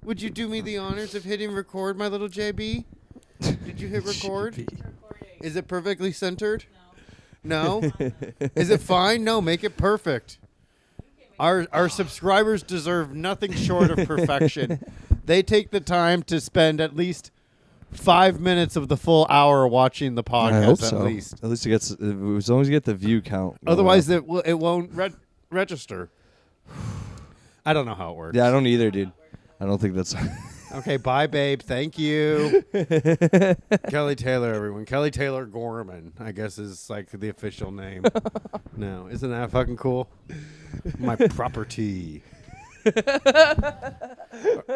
Would you do me the honors of hitting record, my little JB? Did you hit record? Is it perfectly centered? No. Is it fine? No, make it perfect. Our subscribers deserve nothing short of perfection. They take the time to spend at least 5 minutes of the full hour watching the podcast. I hope at so. least. At least it gets, as long as you get the view count. Otherwise, it won't register. I don't know how it works. Yeah, I don't either, dude. I don't think that's... Okay, bye, babe. Thank you. Kelly Taylor, everyone. Kelly Taylor Gorman, I guess, is like the official name. No, isn't that fucking cool? My property.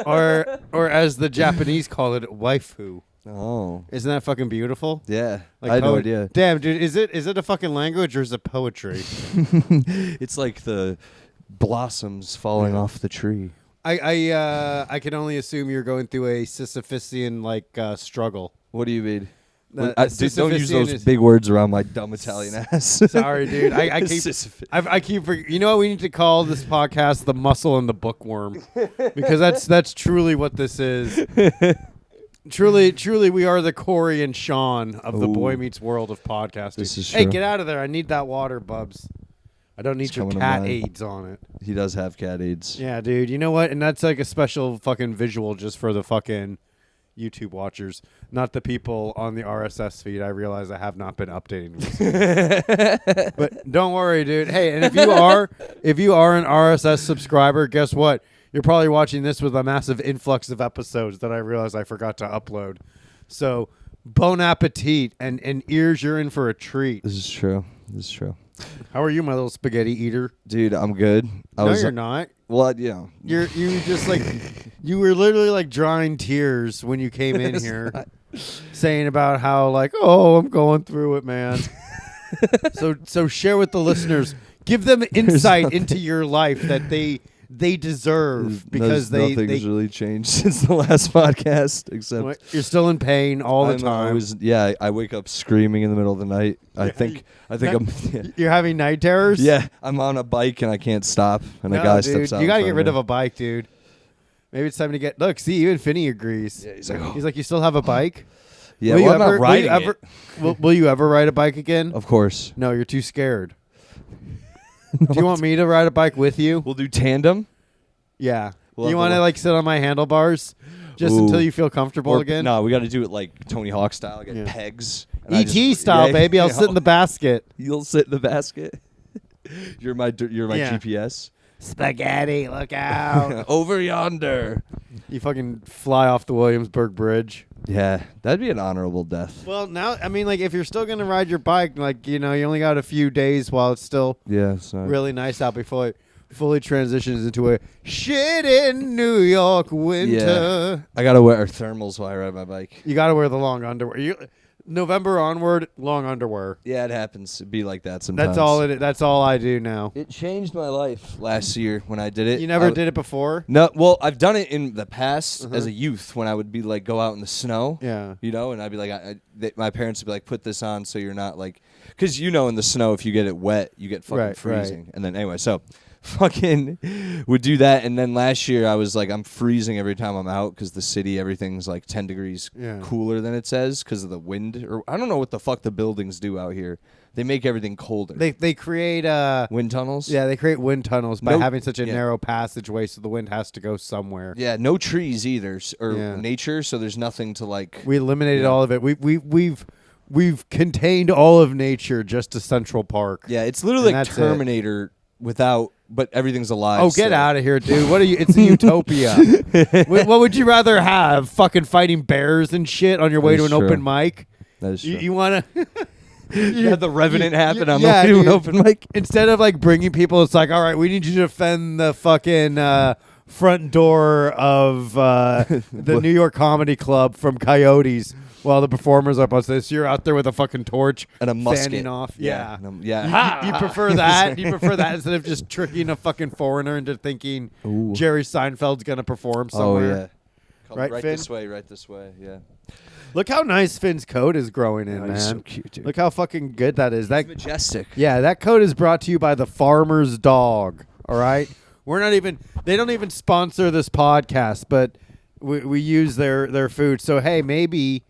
or as the Japanese call it, waifu. Oh. Isn't that fucking beautiful? Yeah. Like I had no idea. Damn, dude, is it a fucking language or is it poetry? It's like the blossoms falling off the tree. I can only assume you're going through a Sisyphusian struggle. What do you mean? The Dude, don't use those is- big words around my dumb Italian ass. Sorry, dude. I keep. You know what? We need to call this podcast "The Muscle and the Bookworm," because that's truly what this is. Truly, we are the Corey and Sean of the Boy Meets World of podcasting. This is Hey, true. get out of there! I need that water, Bubs. I don't need It's your coming to cat mind. AIDS on it. He does have cat AIDS. Yeah, dude. You know what? And that's like a special fucking visual just for the fucking YouTube watchers, not the people on the RSS feed. I realize I have not been updating this. But don't worry, dude. Hey, and if you are an RSS subscriber, guess what? You're probably watching this with a massive influx of episodes that I realize I forgot to upload. So, bon appetit and ears, you're in for a treat. This is true. How are you, my little spaghetti eater? Dude, I'm good. You're not. Well, you know. You just like you were literally like drying tears when you came in here, saying about how like, oh, I'm going through it, man. so share with the listeners, give them insight into your life that they deserve, because nothing's really changed since the last podcast, except you're still in pain all the time. I wake up screaming in the middle of the night. I think I'm. You're having night terrors. Yeah, I'm on a bike and I can't stop, and a guy steps out. You gotta in get front rid of of a bike, dude. Maybe it's time to get. Look, see, even Finney agrees. Yeah, he's like, oh. He's like, you still have a bike? Yeah, well, I'm not riding it. Will you ever ride a bike again? Of course. No, you're too scared. Do you want me to ride a bike with you? We'll do tandem. Yeah. We'll You have want to to like sit on my handlebars just Ooh. until you feel comfortable again? No, we got to do it like Tony Hawk style. I get Yeah. pegs. and I E.T. just- style, yeah, baby. I'll yeah, sit in the basket. You'll sit in the basket. You're my Yeah. GPS. Spaghetti, look out. Over yonder. You fucking fly off the Williamsburg Bridge. Yeah, that'd be an honorable death. Well, now, I mean, like, if you're still going to ride your bike, like, you know, you only got a few days while it's still Yeah, so really nice out before it fully transitions into a shit in New York winter. I gotta wear thermals while I ride my bike. You got to wear the long underwear. November onward, long underwear. Yeah, it happens to be like that sometimes. That's all I do now. It changed my life last year when I did it. You never did it before? No, well, I've done it in the past Uh-huh. as a youth when I would be like go out in the snow. Yeah. You know, and I'd be like, my parents would be like, put this on so you're not like, because you know in the snow if you get it wet you get fucking Right, freezing. right. And then anyway, so fucking would do that, and then last year I was like, I'm freezing every time I'm out because the city everything's like 10 degrees cooler than it says because of the wind, or I don't know what the fuck the buildings do out here. They make everything colder. They create Wind tunnels. Yeah, they create wind tunnels by No- having such a yeah. narrow passageway, so the wind has to go somewhere. Yeah, no trees either, or Yeah. nature, so there's nothing to like. We eliminated Yeah. all of it. We've contained all of nature just to Central Park. Yeah, it's literally And like that's it. Terminator without, but everything's alive. Oh, get still. out of here, dude! What are you? It's a utopia. What would you rather have? Fucking fighting bears and shit on your way to That an is open true. mic? That is true. You want to? You had the Revenant happen on yeah, the dude. open mic. Instead of like bringing people, it's like, all right, we need you to defend the fucking front door of the New York Comedy Club from coyotes while the performers are up on stage. So you're out there with a fucking torch And a musket. fanning off. Yeah. Yeah. You prefer that? You prefer that instead of just tricking a fucking foreigner into thinking Ooh. Jerry Seinfeld's gonna perform Oh somewhere? yeah. Come Right, right Finn? this way. Right this way. Yeah. Look how nice Finn's coat is growing in, Oh, man. he's so cute, dude. Look how fucking good that is. That Majestic. Yeah, that coat is brought to you by the Farmer's Dog. All right, they don't even sponsor this podcast, but we use their food. So hey, maybe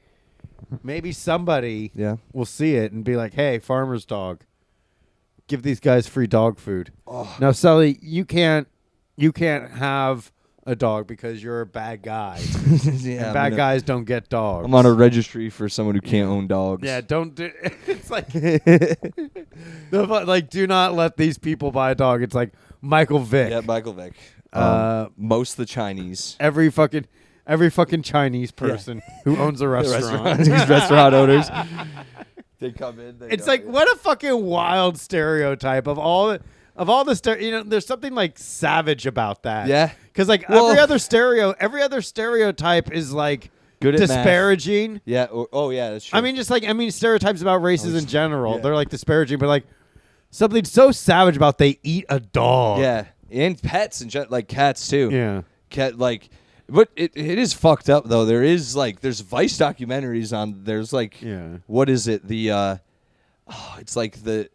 somebody will see it and be like, hey, farmer's dog, give these guys free dog food. Oh. Now, Selli, you can't have a dog because you're a bad guy. And bad guys don't get dogs. I'm on a registry for someone who can't own dogs. Yeah, don't do. It's like, like, do not let these people buy a dog. It's like Michael Vick. Yeah, Michael Vick. Most of the Chinese. Every fucking Chinese person who owns a restaurant. These restaurant owners. They come in. It's like, what a fucking wild stereotype of all the. There's something like savage about that. Yeah. Because like every other stereotype is like good at disparaging. Math. Yeah. Yeah, that's true. I mean, stereotypes about races in general. Yeah. They're like disparaging, but like something so savage about they eat a dog. Yeah, and pets and like cats too. Yeah. Cat like. But it is fucked up though. There's Vice documentaries on. There's like, what is it? It's like the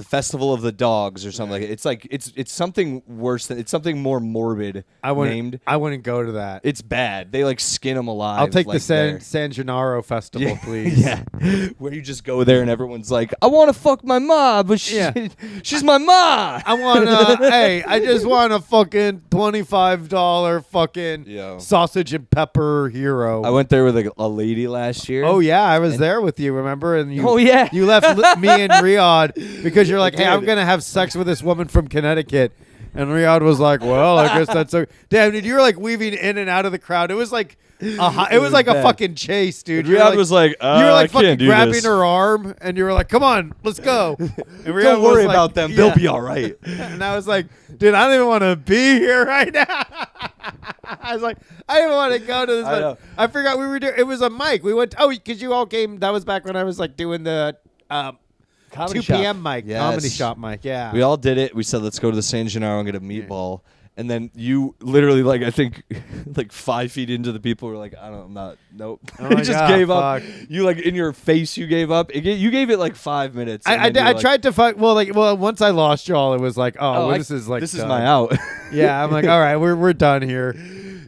Festival of the Dogs or something like it. It's like it's something worse than it's something more morbid. I wouldn't go to that. It's bad. They like skin them alive. I'll take the San Gennaro Festival, please. Yeah, where you just go there and everyone's like, I want to fuck my ma, but she's my ma. I want hey, I just want a fucking $25 fucking sausage and pepper hero. I went there with a lady last year. Oh yeah, I was there with you. Remember? And you you left me in Riyadh because you're like, hey, I'm gonna have sex with this woman from Connecticut, and Riyadh was like, well, I guess that's so. Damn, dude, you were like weaving in and out of the crowd. It was like a fucking chase, dude. Riyadh was like, you were like fucking grabbing this. her arm, and you were like, come on, let's go. And Riyadh don't worry was like, about them; they'll be all right. And I was like, dude, I don't even want to be here right now. I was like, I didn't want to go to this. I forgot we were doing. It was a mic. We went. Oh, because you all came. That was back when I was like doing the. Comedy 2 p.m. mic, comedy shop mic, yeah. We all did it. We said, let's go to the San Gennaro and get a meatball. And then you literally, like, I think, like 5 feet into the people were like, nope. Oh you just gave up. Fuck. You, like, in your face, you gave up. You gave it, like, 5 minutes. I tried to fuck. Well, once I lost y'all, it was like, this is like, this is my out. Yeah, I'm like, all right, we're done here.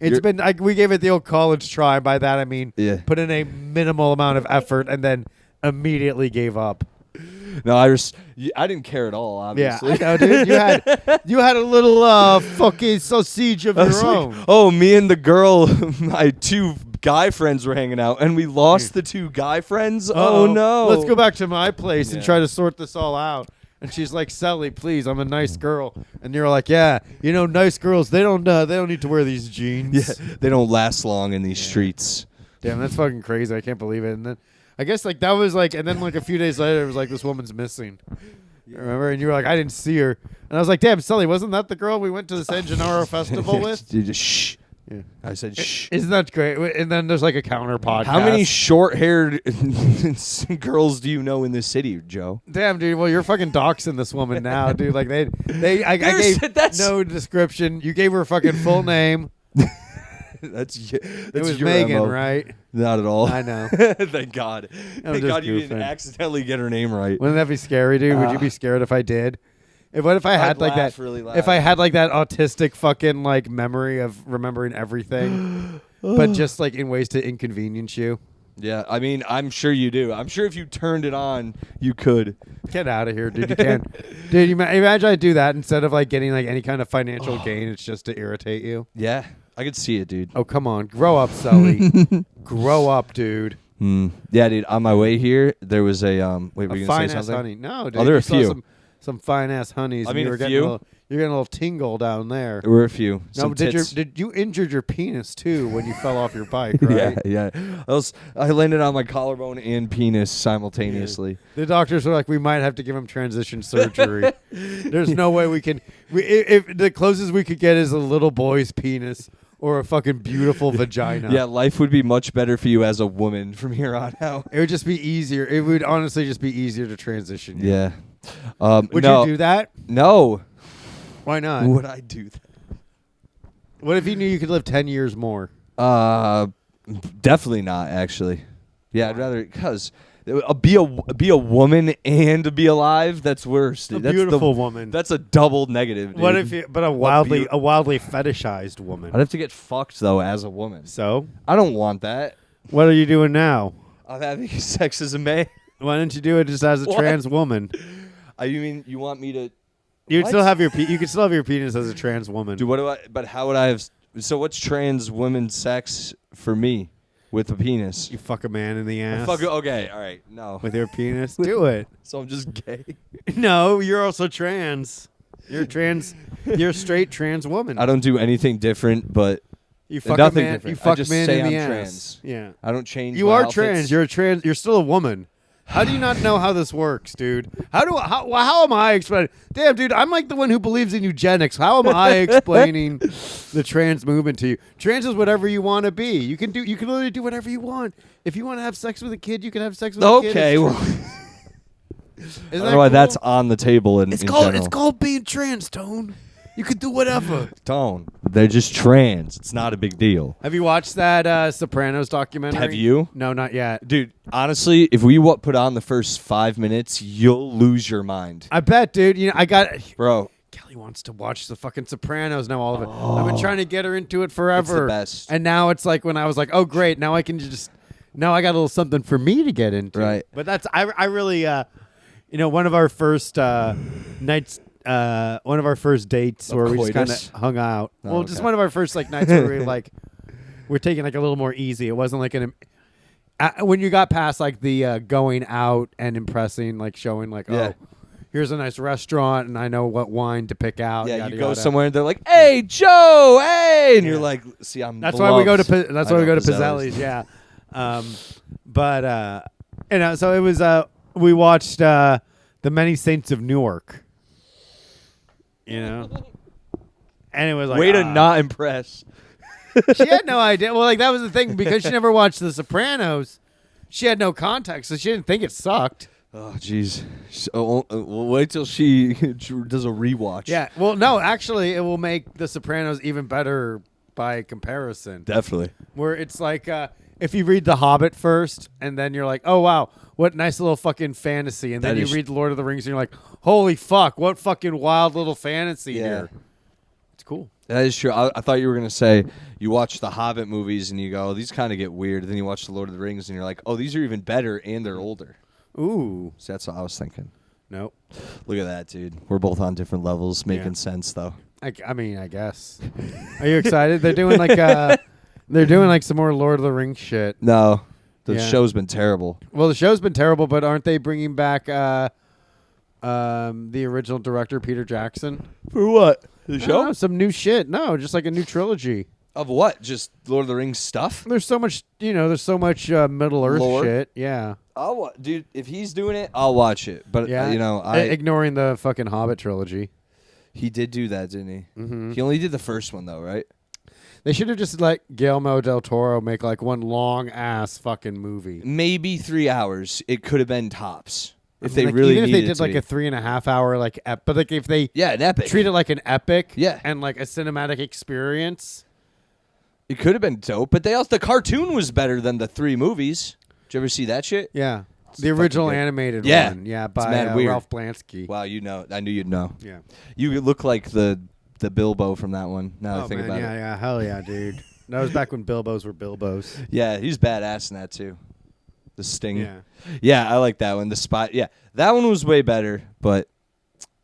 It's been, like, we gave it the old college try. By that, I mean, put in a minimal amount of effort and then immediately gave up. No, I didn't care at all, obviously. Yeah, I know, dude. You had a little fucking sausage of your own. Like, me and the girl, my 2 guy friends were hanging out, and we lost the 2 guy friends. Oh, no. Let's go back to my place and try to sort this all out. And she's like, Selli, please, I'm a nice girl. And you're like, yeah, nice girls, they don't need to wear these jeans. Yeah, they don't last long in these streets. Damn, that's fucking crazy. I can't believe it. And then I guess like that was like, and then like a few days later, it was like this woman's missing. Remember? And you were like, I didn't see her. And I was like, damn, Selli, wasn't that the girl we went to the San Gennaro festival with? You just shh. Yeah. I said shh. Isn't that great? And then there's like a counter podcast. How many short-haired girls do you know in this city, Joe? Damn, dude. Well, you're fucking doxing this woman now, dude. Like I gave no description. You gave her a fucking full name. That's it was Megan, MO. right? Not at all. I know. Thank God. Thank God you didn't accidentally get her name right. Wouldn't that be scary, dude? Would you be scared if I did? What if I had like that? Really if I had like that autistic fucking like memory of remembering everything, but just like in ways to inconvenience you? Yeah, I mean, I'm sure you do. I'm sure if you turned it on, you could. Get out of here, dude. You can't. Dude, imagine I do that instead of like getting like any kind of financial gain. It's just to irritate you. Yeah. I could see it, dude. Oh, come on. Grow up, Selli. Grow up, dude. Yeah, dude. On my way here, there was a wait, were you going to say something? Honey. No, dude. Oh, there are a few. Some fine-ass honeys. I mean, you're getting a little tingle down there. There were a few. No, did you injured your penis, too, when you fell off your bike, right? Yeah. I landed on my collarbone and penis simultaneously. Yeah. The doctors were like, we might have to give him transition surgery. There's no way we can. If the closest we could get is a little boy's penis. Or a fucking beautiful vagina. Yeah, life would be much better for you as a woman from here on out. It would just be easier. It would honestly just be easier to transition. Yeah. Would you do that? No. Why not? Would I do that? What if you knew you could live 10 years more? Definitely not, actually. Yeah, I'd rather, because Be a woman and be alive. That's worse. Dude. A beautiful woman. That's a double negative. Dude. What if you? But a wildly fetishized woman. I'd have to get fucked though as a woman. So I don't want that. what are you doing now? I'm having sex as a man. Why don't you do it just as a trans woman? You mean you want me to? You What? still have your you can still have your penis as a trans woman. Dude, what do I? But how would I have? So what's trans women sex for me with a penis? You fuck a man in the ass. Okay, all right, no. With your penis. Do it. So I'm just gay. No, you're also trans. You're trans. You're a straight trans woman. I don't do anything different, but You fuck nothing a man. different. You fuck I just man say in the I'm ass. trans. Yeah. I don't change. You my are outfits. trans. You're a trans. You're still a woman. How do you not know how this works, dude? How am I explaining? Damn, dude, I'm like the one who believes in eugenics. How am I explaining the trans movement to you? Trans is whatever you want to be. You can literally do whatever you want. If you want to have sex with a kid, you can have sex with a kid. Okay, It's well, trans. I Isn't don't that know why cool? that's on the table in general. It's called being trans, Tone. You can do whatever. Don't. They're just trans. It's not a big deal. Have you watched that Sopranos documentary? Have you? No, not yet. Dude, honestly, if we put on the first 5 minutes, you'll lose your mind. I bet, dude. You know, I got. Bro, Kelly wants to watch the fucking Sopranos now. All of it. I've been trying to get her into it forever. best. And now it's like when I was like, oh great, now I can just. Now I got a little something for me to get into. Right. But that's I really one of our first nights. One of our first dates where we just kind coitus? of hung out. Oh, Well, just okay. one of our first like nights where we like we're taking like a little more easy. It wasn't like when you got past like the going out and impressing, like showing like Yeah. oh, here's a nice restaurant and I know what wine to pick out. yeah, yada, you go yada. somewhere and they're like, "Hey, Joe, hey," and you're Yeah. like, "See, I'm." That's why we go to beloved." that's I why we know, go to Pizzelli's. Pizzelli's. Yeah, but so it was. We watched The Many Saints of Newark. You know, and it was like Way to not impress. She had no idea. Well, like that was the thing because she never watched The Sopranos. She had no context, so she didn't think it sucked. Oh, jeez. Well, wait till she does a rewatch. Yeah. Well, no, actually, it will make The Sopranos even better by comparison. Definitely. Where it's like if you read The Hobbit first, and then you're like, oh wow, what nice little fucking fantasy, and then That you is- read Lord of the Rings, and you're like, holy fuck, what fucking wild little fantasy Yeah. here. It's cool. That is true. I thought you were going to say you watch the Hobbit movies and you go, oh, these kind of get weird. Then you watch the Lord of the Rings and you're like, oh, these are even better and they're older. Ooh. So that's what I was thinking. Nope. Look at that, dude. We're both on different levels, making Yeah. sense, though. I mean, I guess. Are you excited? They're doing like some more Lord of the Rings shit. No, the Yeah. show's been terrible. Well, the show's been terrible, but aren't they bringing back the original director Peter Jackson? For what? The I don't know, some new shit. No, just like a new trilogy. Of what? Just Lord of the Rings stuff? There's so much, there's so much Middle Earth Lore? shit. Yeah. Dude, if he's doing it, I'll watch it. But, Yeah. Ignoring the fucking Hobbit trilogy. he did do that, didn't he? Mm-hmm. He only did the first one, though, right? They should have just let Guillermo del Toro make like one long ass fucking movie. Maybe 3 hours. It could have been tops. If I they mean, like, really even if they needed did to like be. a 3.5 hour like but like if they Yeah, an epic. treat it like an epic Yeah. and like a cinematic experience. It could have been dope, but the cartoon was better than the 3 movies. Did you ever see that shit? Yeah. It's The original fucking good. animated Yeah. one. Yeah, It's by mad weird. Ralph Blansky. Wow, you know. I knew you'd know. Yeah. You look like the Bilbo from that one. Now that I think about it. yeah, hell yeah, dude. That was back when Bilbos were Bilbos. Yeah, he's badass in that too. The Sting. Yeah. Yeah, I like that one. The Spy. Yeah, that one was way better, but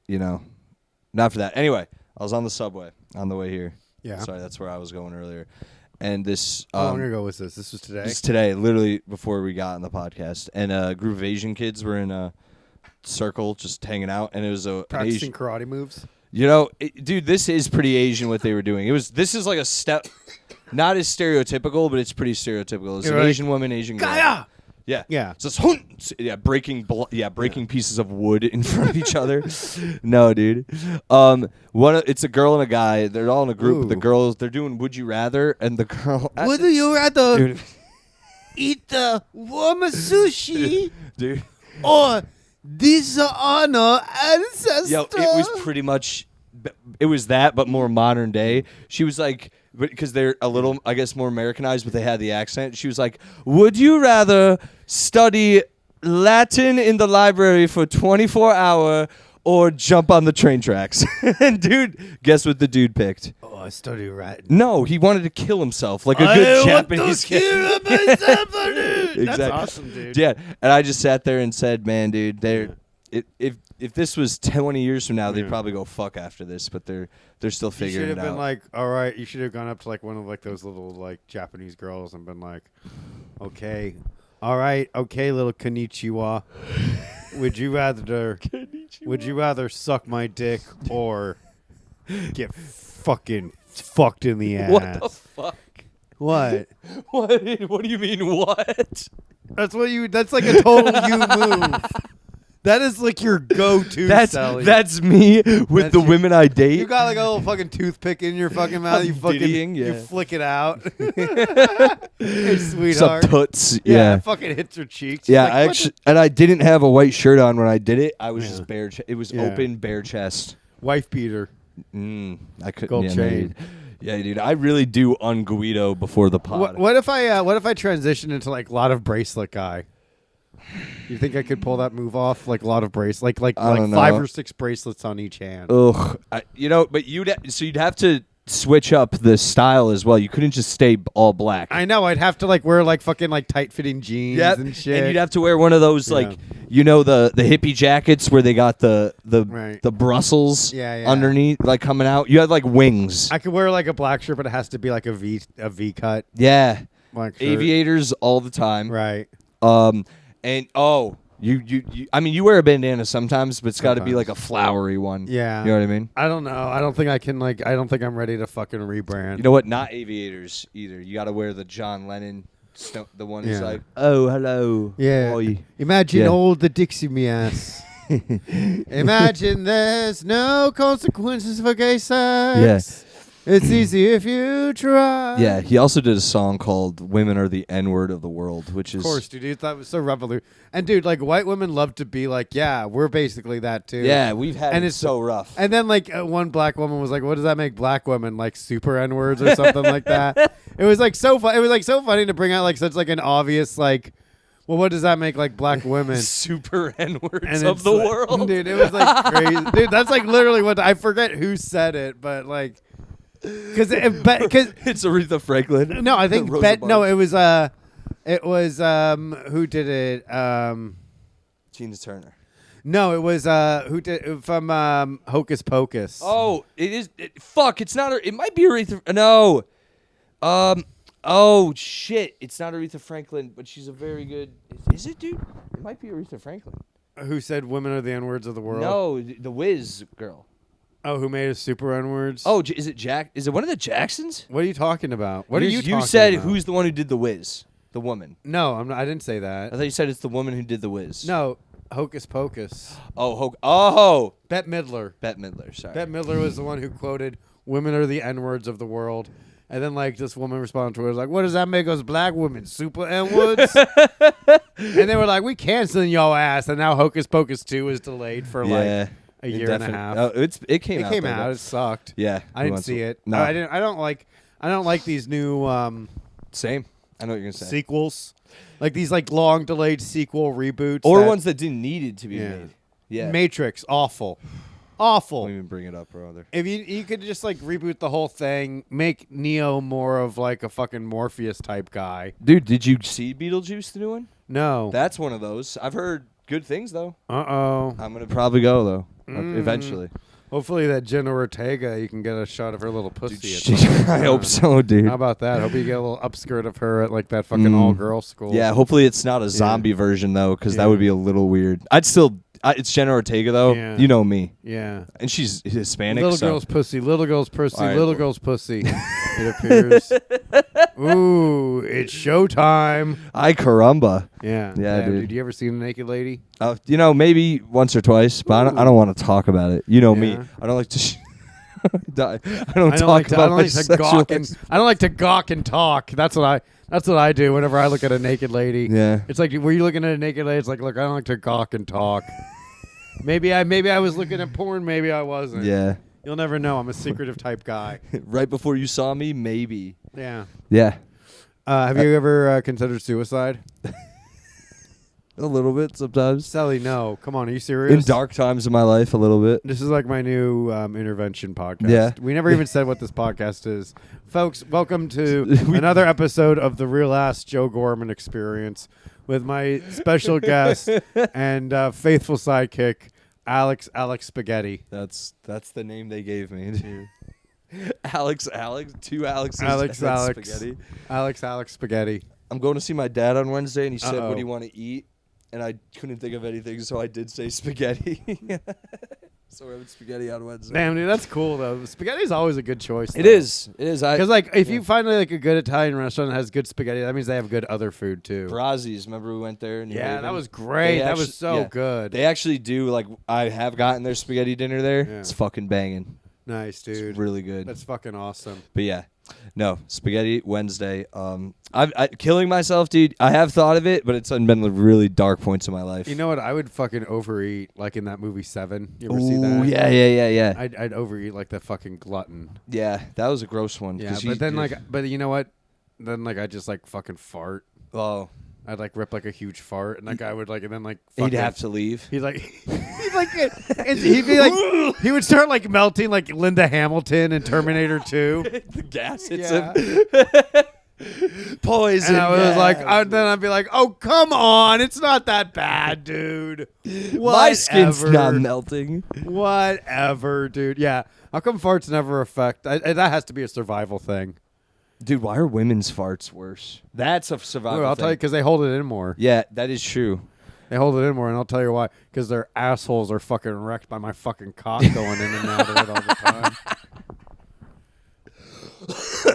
not for that. Anyway, I was on the subway on the way here. Yeah. Sorry, that's where I was going earlier. And this How long ago was this? This was today? This is today, literally before we got on the podcast. And a group of Asian kids were in a circle just hanging out, and it was an Practicing Asian. karate moves? Dude, this is pretty Asian what they were doing. This is like a step, not as stereotypical, but it's pretty stereotypical. It's an Like, Asian woman, Asian girl. Gaya! Yeah. Yeah. So it's breaking pieces of wood in front of each other. No, dude. It's a girl and a guy. They're all in a group. Ooh. The girls, they're doing Would You Rather, and the girl. Would you rather Dude, eat the warm sushi dude. or dishonor ancestor? Yo, it was pretty much. It was that, but more modern day. She was like, because they're a little, I guess, more Americanized, but they had the accent. She was like, "Would you rather study Latin in the library for 24-hour or jump on the train tracks. And dude, guess what the dude picked? Oh, I study writing. No, he wanted to kill himself like a good Japanese kid. Exactly. That's awesome, dude. Yeah, and I just sat there and said, man, dude, if this was 20 years from now, they'd probably go fuck after this, but they're still figuring it out. You should have been like, all right, you should have gone up to like one of like those little like Japanese girls and been like, okay, all right, okay, little konnichiwa. Would you rather suck my dick or get fucking fucked in the ass? What the fuck? What? What do you mean what? That's like a total you move. That is like your go-to, Selli. That's me with the women I date. You got like a little fucking toothpick in your fucking mouth. You flick it out. Hey, sweetheart. Some toots. Yeah. It fucking hits her cheeks. Yeah, like, and I didn't have a white shirt on when I did it. I was just bare. It was open, bare chest. Wife beater. I couldn't. Gold chain. Yeah, dude. I really do un-Guido before the pod. What if I transition into like a lot of bracelet guy? You think I could pull that move off? Like a lot of bracelets, like 5 or 6 bracelets on each hand. Ugh, but you'd have to switch up the style as well. You couldn't just stay all black. I know. I'd have to like wear like fucking like tight fitting jeans and shit. And you'd have to wear one of those like the hippie jackets where they got the Brussels underneath like coming out. You had like wings. I could wear like a black shirt, but it has to be like a V cut. Yeah, black shirt. Aviators all the time. Right. And you wear a bandana sometimes, but it's got to be like a flowery one. Yeah. You know what I mean? I don't know. I don't think I can I don't think I'm ready to fucking rebrand. You know what? Not aviators either. You got to wear the John Lennon, the one who's like, oh, hello. Yeah. Boy. Imagine old the Dixie me ass. Imagine there's no consequences for gay sex. Yes. It's easy if you try. Yeah, he also did a song called "Women Are the N-Word of the World," which is, of course, dude. That was so revolutionary. And dude, like white women love to be like, yeah, we're basically that too. Yeah, we've had it so rough. And then like one black woman was like, "What does that make black women like super N-words or something like that?" It was like so fun. It was like so funny to bring out like such like an obvious like. Well, what does that make like black women? Super N-words of the world, dude. It was like crazy, dude. That's like literally what I forget who said it, but like. Because it's Aretha Franklin. No, I think it was who did it? Tina Turner. No, it was who did from Hocus Pocus. Oh, it is. Fuck, it's not. It might be Aretha. No. Oh shit, it's not Aretha Franklin, but she's a very good. Is it, dude? It might be Aretha Franklin. Who said women are the N-words of the world? No, the Wiz girl. Oh, who made a super N-words? Oh, is it Jack? Is it one of the Jacksons? What are you talking about? What are you talking about? You said who's the one who did the Wiz? The woman. No, I'm not, I didn't say that. I thought you said it's the woman who did the Wiz. No, Hocus Pocus. Oh. Bette Midler. Bette Midler, sorry. Bette Midler was the one who quoted, "Women are the N-words of the world." And then, like, this woman responded to it, like, "What does that make us black women? Super N-words?" And they were like, "We canceling your ass." And now Hocus Pocus 2 is delayed for, like... A year and a half. Oh, it came out. It came out. It sucked. Yeah, I didn't see it. No, I didn't. I don't like these new. Same. I know what you're gonna say. Sequels, like these like long delayed sequel reboots, or ones that didn't need to be made. Yeah. Matrix, awful. Don't even bring it up, brother. If you could just like reboot the whole thing, make Neo more of like a fucking Morpheus type guy. Dude, did you see Beetlejuice, the new one? No. That's one of those. I've heard good things though. I'm gonna probably go though. Eventually. Hopefully that Jenna Ortega, you can get a shot of her little pussy. Dude, I hope so, dude. How about that? Hope you get a little upskirt of her at like that fucking all-girl school. Yeah, hopefully it's not a zombie version though, because that would be a little weird. It's Jenna Ortega though. Yeah. You know me. Yeah. And she's Hispanic. Little girl's pussy. Little girl's pussy. Right. Little girl's pussy. It appears. Ooh, it's showtime. Ay caramba. Yeah, dude. Did you ever see a naked lady? Maybe once or twice, but I don't want to talk about it. You know me. I don't like to. I don't like to gawk and talk. That's what I do whenever I look at a naked lady. Yeah. It's like, were you looking at a naked lady? It's like, look, I don't like to gawk and talk. Maybe I was looking at porn. Maybe I wasn't. Yeah. You'll never know. I'm a secretive type guy. Right before you saw me, maybe. Yeah. Yeah. Have you ever considered suicide? A little bit sometimes. Selli, no. Come on, are you serious? In dark times of my life, a little bit. This is like my new intervention podcast. Yeah. We never even said what this podcast is. Folks, welcome to another episode of the Real Ass Joe Gorman Experience with my special guest and faithful sidekick, Alex Spaghetti. That's the name they gave me. Alex, two Alexes. Alex Spaghetti. Alex Spaghetti. I'm going to see my dad on Wednesday, and he said, Uh-oh. "What do you want to eat?" And I couldn't think of anything, so I did say spaghetti. So we're having spaghetti on Wednesday. Damn, dude, that's cool though. Spaghetti's always a good choice. It is. Because like, if you find like a good Italian restaurant that has good spaghetti, that means they have good other food too. Brazzi's, remember we went there? Yeah, that was great. That was so good. They actually do, like, I have gotten their spaghetti dinner there. Yeah. It's fucking banging. Nice, dude. It's really good. That's fucking awesome. But yeah, no, spaghetti Wednesday. I killing myself, dude. I have thought of it, but it's been the really dark points in my life. You know what? I would fucking overeat, like in that movie Seven. You ever see that? Ooh, yeah. I'd overeat like the fucking glutton. Yeah, that was a gross one. Yeah, but then but you know what? Then like I just like fucking fart. Oh, I'd like rip like a huge fart, and that guy would like, and then like he'd have to leave. He'd like, he'd be like, he would start like melting like Linda Hamilton in Terminator 2. The gas hits Yeah. him. Poison. And I was like, then I'd be like, oh come on, it's not that bad, dude. My skin's Whatever. not melting. Whatever, dude. Yeah, how come farts never affect? That has to be a survival thing. Dude, why are women's farts worse? That's a survival Well, I'll thing. tell you, because they hold it in more. Yeah, that is true. They hold it in more, and I'll tell you why. Because their assholes are fucking wrecked by my fucking cock going in and out of it all the time.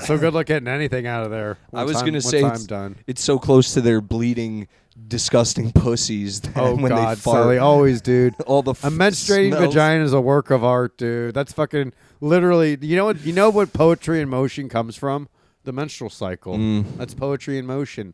So good luck getting anything out of there. I was going to say I'm done. It's so close to their bleeding, disgusting pussies that Oh, when God, they fart. Sally, always, dude. All the A menstruating smells. vagina is a work of art, dude. That's fucking literally. You know what poetry in motion comes from? The menstrual cycle. That's poetry in motion.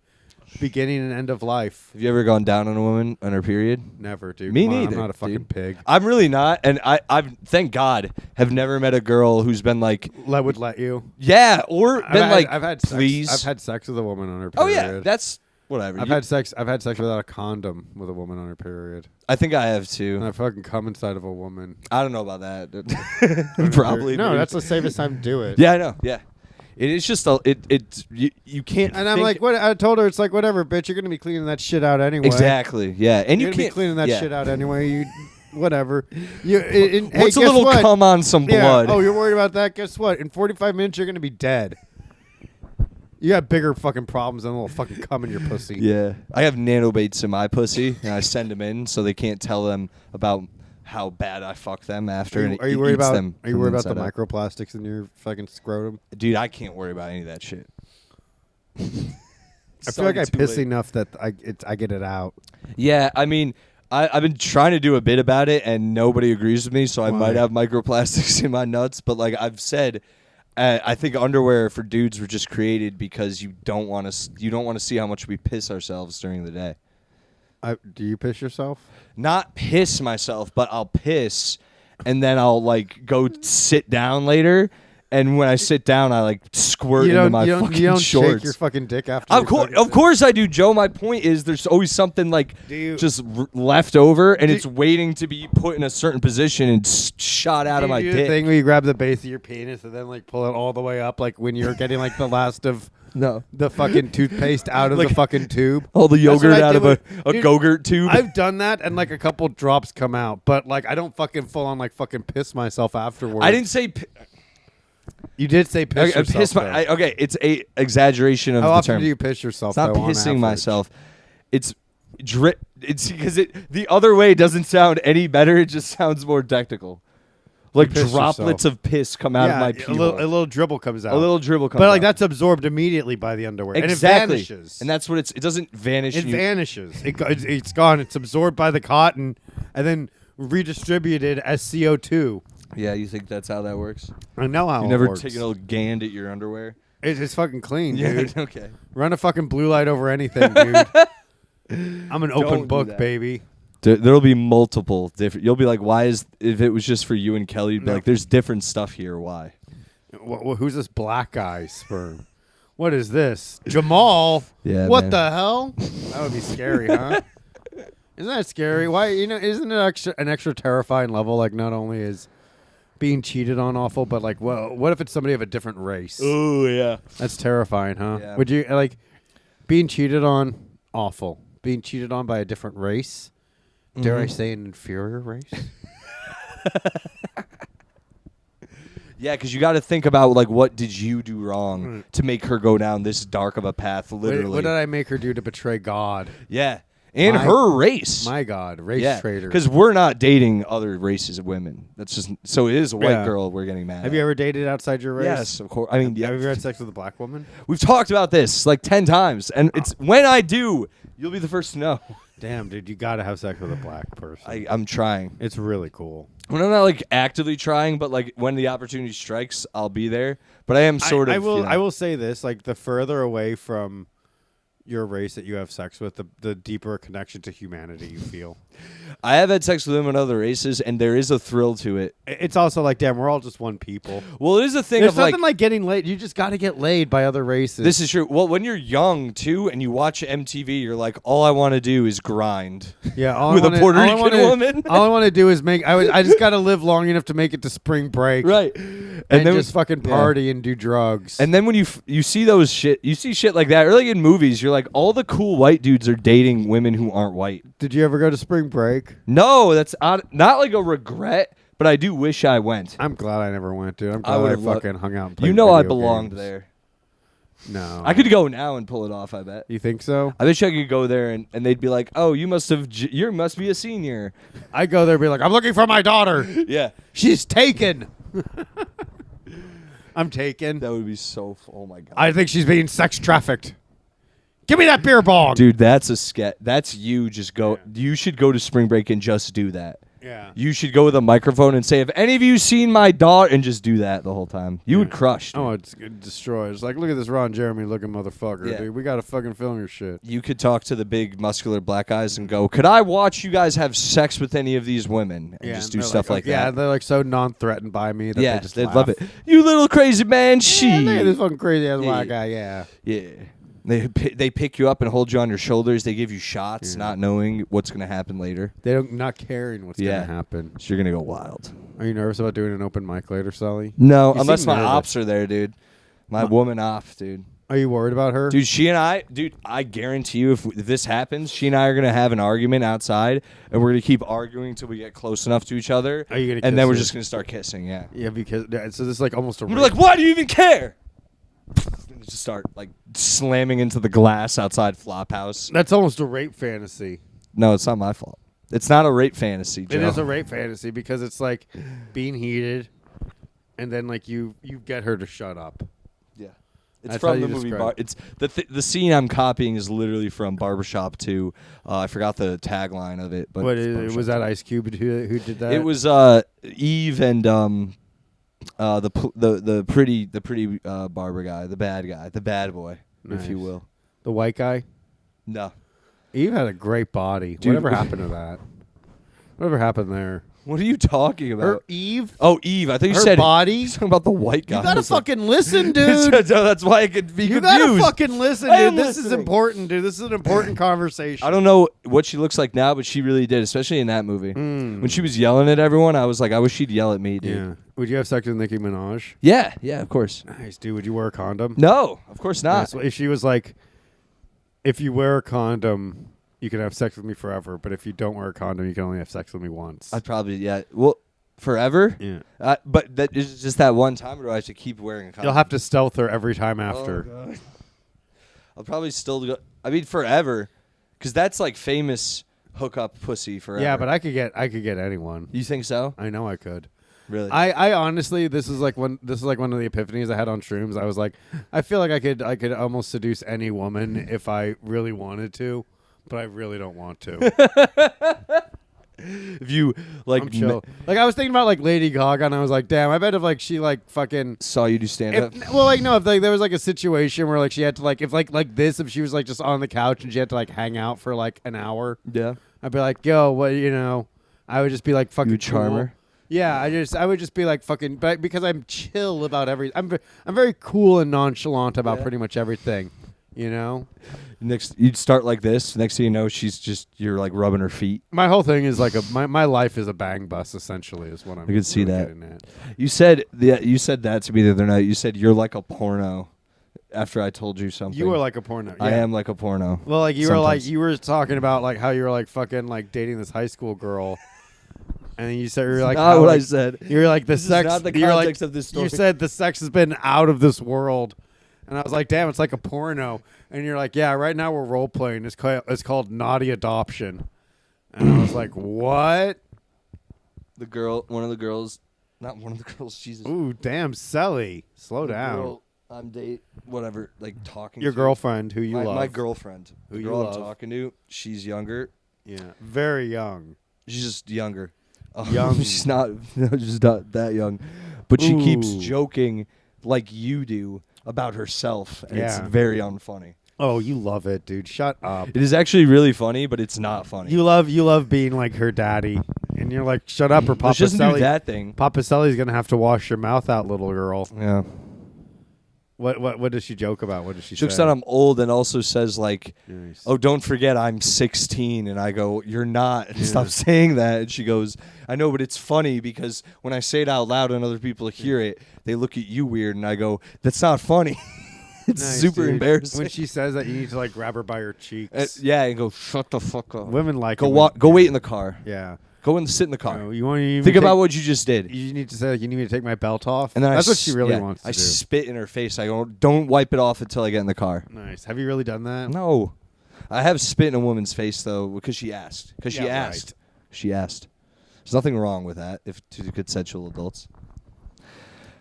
Beginning and end of life. Have you ever gone down on a woman on her period? Never, dude. Me Come on, neither, I'm not a fucking dude. pig. I'm really not, and I've thank God have never met a girl who's been like, Would let you. yeah, or been like, I've had please. Sex. I've had sex with a woman on her Oh period. yeah, that's whatever. I've had sex without a condom with a woman on her period. I think I have And too. I fucking come inside of a woman. I don't know about that. Probably No, dude. that's the safest time to do it. Yeah, I know. Yeah, it is just you can't. And I'm think- like, what? I told her it's like, whatever, bitch. You're gonna be cleaning that shit out anyway. Exactly. Yeah, and You're you gonna can't be cleaning that yeah. shit out anyway. You, whatever. You. What's a little cum on some blood? Oh, you're worried about that? Guess what? In 45 minutes, you're gonna be dead. You got bigger fucking problems than a little fucking cum in your pussy. Yeah, I have nanobaits in my pussy, and I send them in so they can't tell them about how bad I fuck them after. and Are you it worried eats about? them Are you from worried about the inside out. microplastics in your fucking scrotum? Dude, I can't worry about any of that shit. I feel like I piss enough that I get it out. Yeah, I mean, I've been trying to do a bit about it, and nobody agrees with me, so I Why? might have microplastics in my nuts. But like I've said, I think underwear for dudes were just created because you don't want to see how much we piss ourselves during the day. Do you piss yourself? Not piss myself, but I'll piss, and then I'll like go sit down later. And when I sit down, I like squirt into my fucking you don't shorts. shake your fucking dick after. Of course I do, Joe. My point is, there's always something like just left over, and it's waiting to be put in a certain position and shot out of my do dick. the thing where you grab the base of your penis and then like pull it all the way up, like when you're getting like the last of No, the fucking toothpaste out of Like, the fucking tube. all the That's what yogurt I out did of a with- dude, Go-Gurt tube. I've done that and like a couple drops come out, but like I don't fucking full on like fucking piss myself afterwards. I didn't say. You did say piss yourself. Though. Okay, it's a exaggeration of How the often term. do you piss yourself? It's not though, on pissing average? myself. It's drip. It's because the other way doesn't sound any better. It just sounds more technical. Like piss droplets yourself. of piss come out of my a pee little, hole. a little dribble comes out. A little dribble comes but like out. that's absorbed immediately by the underwear. Exactly. And it vanishes. And that's what it doesn't vanish. It and you- vanishes. It's gone. It's absorbed by the cotton and then redistributed as CO2. Yeah, you think that's how that works? I know how You it never works. taken a gand at your underwear? It's fucking clean, dude. Okay. Run a fucking blue light over anything, dude. I'm an Don't open do book, that. baby. There'll be multiple different. You'll be like, why is if it was just for you and Kelly? You'd be No. like, there's different stuff here. Why? Who's this black guy sperm? What is this? Jamal? Yeah, What man. the hell? That would be scary, huh? Isn't that scary? Why, isn't it an extra terrifying level? Like, not only is being cheated on awful, but like, well, what if it's somebody of a different race? Oh, yeah. That's terrifying, huh? Yeah. Would you, like, being cheated on, awful. Being cheated on by a different race? Dare I say an inferior race? Yeah, because you got to think about, like, what did you do wrong to make her go down this dark of a path, literally. What did I make her do to betray God? Yeah. And her race. My God, race traitor. Because we're not dating other races of women. That's just so it is a white girl we're getting mad at. Have you ever dated outside your race? Yes, of course. I mean, have you ever had sex with a black woman? We've talked about this like 10 times, and it's when I do, you'll be the first to know. Damn, dude, you got to have sex with a black person. I'm trying. It's really cool. When I'm not like actively trying, but like when the opportunity strikes, I'll be there. But I am sort of. I will say this: like the further away from your race that you have sex with, the deeper connection to humanity you feel. I have had sex with women in other races, and there is a thrill to it. It's also like, damn, we're all just one people. Well, it is a thing There's of nothing like getting laid. You just got to get laid by other races. This is true. Well, when you're young too, and you watch MTV, you're like, all I want to do is grind. Yeah, with a Puerto Rican woman. All I want to do is make. I just got to live long enough to make it to spring break, right? And then just fucking party and do drugs. And then when you see those shit, you see shit like that, or like in movies, you're like, all the cool white dudes are dating women who aren't white. Did you ever go to spring break? No, that's not like a regret, but I do wish I went. I'm glad I never went, dude. I'm glad I fucking hung out and played I video belonged games. there. No. I could go now and pull it off, I bet. You think so? I wish I could go there and they'd be like, oh, you must be a senior. I go there and be like, I'm looking for my daughter. Yeah. She's taken. I'm taken. That would be so, oh my God. I think she's being sex trafficked. Give me that beer bong. Dude, that's a sketch. That's you just go. Yeah. You should go to spring break and just do that. Yeah. You should go with a microphone and say, have any of you seen my daughter? And just do that the whole time. You would crush. Dude. Oh, it's destroyed. It's like, look at this Ron Jeremy looking motherfucker, dude. We got to fucking film your shit. You could talk to the big muscular black guys and go, could I watch you guys have sex with any of these women? And just do stuff like that. Yeah, they're like so non-threatened by me that they just they'd laugh. love it. You little crazy man, Yeah, look at this fucking crazy ass white guy, yeah. Yeah. They pick you up and hold you on your shoulders. They give you shots, not knowing what's going to happen later. Not caring what's going to happen. So you're going to go wild. Are you nervous about doing an open mic later, Selli? No, unless my ops are there, dude. My woman off, dude. Are you worried about her? Dude, I guarantee you if this happens, she and I are going to have an argument outside, and we're going to keep arguing until we get close enough to each other. Are you gonna and then kiss her? her? Just going to start kissing, yeah. Yeah, because so this is like almost a We're like, why do you even care? Just start like slamming into the glass outside Flophouse. That's almost a rape fantasy. No, it's not my fault. It's not a rape fantasy, Joe. It is a rape fantasy because it's like being heated, and then like you get her to shut up. Yeah, it's That's from how the you movie. describe It's the scene I'm copying is literally from Barbershop 2. I forgot the tagline of it, but Was that Ice Cube who did that? It was Eve and the pretty barber guy, the bad guy, the bad boy, if you will. The white guy? No. Eve had a great body. Dude. Whatever happened to that? Whatever happened there? What are you talking about? Her Eve? Oh, Eve. I think you Her said body? You're talking about the white guy. You gotta fucking listen, dude. That's why I could be you confused. gotta fucking listen, I am dude. This is listening. important, dude. This is an important conversation. I don't know what she looks like now, but she really did, especially in that movie. When she was yelling at everyone, I was like, I wish she'd yell at me, dude. Yeah. Would you have sex with Nicki Minaj? Yeah, of course. Nice, dude. Would you wear a condom? No, of course not. Nice. If she was like, if you wear a condom, you can have sex with me forever, but if you don't wear a condom, you can only have sex with me once. I'd probably, well, forever? Yeah. But that is just that one time, or do I have to keep wearing a condom? You'll have to stealth her every time after. Oh, God. I'll probably still go, I mean, forever, because that's like famous hookup pussy forever. Yeah, but I could get anyone. You think so? I know I could. Really? I honestly, this is like one of the epiphanies I had on shrooms. I was like, I feel like I could almost seduce any woman if I really wanted to, but I really don't want to. If you like, I'm chill. Like I was thinking about like Lady Gaga, and I was like, damn, I bet if like she like fucking saw you do stand up. Well, like no, if like there was like a situation where like she had to like if this, if she was like just on the couch and she had to like hang out for like an hour, Yeah. I'd be like, yo, what, I would just be like fucking You charm cool. her? Yeah, I would just be like fucking, because I'm chill about I'm very cool and nonchalant about pretty much everything. You know? Next, you'd start like this. Next thing you know, you're like rubbing her feet. My whole thing is like my life is a bang bus, essentially, is what I'm. I could see really that. getting at. You said that to me the other night. You said you're like a porno. After I told you something, You were like a porno. Yeah. I am like a porno. Well, like Sometimes. you were talking about like how you were like fucking like dating this high school girl, and then you said you're like not what I like, said. You're like the This is sex. not the you're context like, of this story. You said the sex has been out of this world, and I was like, damn, it's like a porno. And you're like, yeah, right now we're role playing. It's called naughty adoption, and I was like, what? One of the girls, Jesus. Ooh, damn, Selli, slow The down. girl I'm whatever, like talking Your to. girlfriend, who you love. My girlfriend. Who The you girl I'm love. talking to, she's younger. Yeah, very young. She's just younger. Young. She's not that young. But she keeps Ooh. joking like you do about herself, and it's Yeah. very unfunny. Oh, you love it, dude. Shut up. It is actually really funny, but it's not funny. You love being like her daddy, and you're like, shut up, or Papa Let's just do Selli. that thing. Papa Selli's gonna have to wash your mouth out, little girl. Yeah. What does she joke about? What does she Jokes say? that I'm old and also says like, Nice. oh, don't forget I'm 16. And I go, you're not. And stop saying that. And she goes, I know, but it's funny because when I say it out loud and other people hear it, they look at you weird. And I go, that's not funny. It's Nice, super dude. embarrassing. When she says that, you need to like grab her by her cheeks. Yeah, and go, shut the fuck up. Women like Go it walk. when- Go wait in the car. Yeah. Go and sit in the car. No, you want to Think about what you just did. You need to say like, you need me to take my belt off. And then that's what she really wants to I do. spit in her face. I go, don't wipe it off until I get in the car. Nice. Have you really done that? No. I have spit in a woman's face, though, because she asked. Because she Yeah, asked. She asked. There's nothing wrong with that if to consensual adults.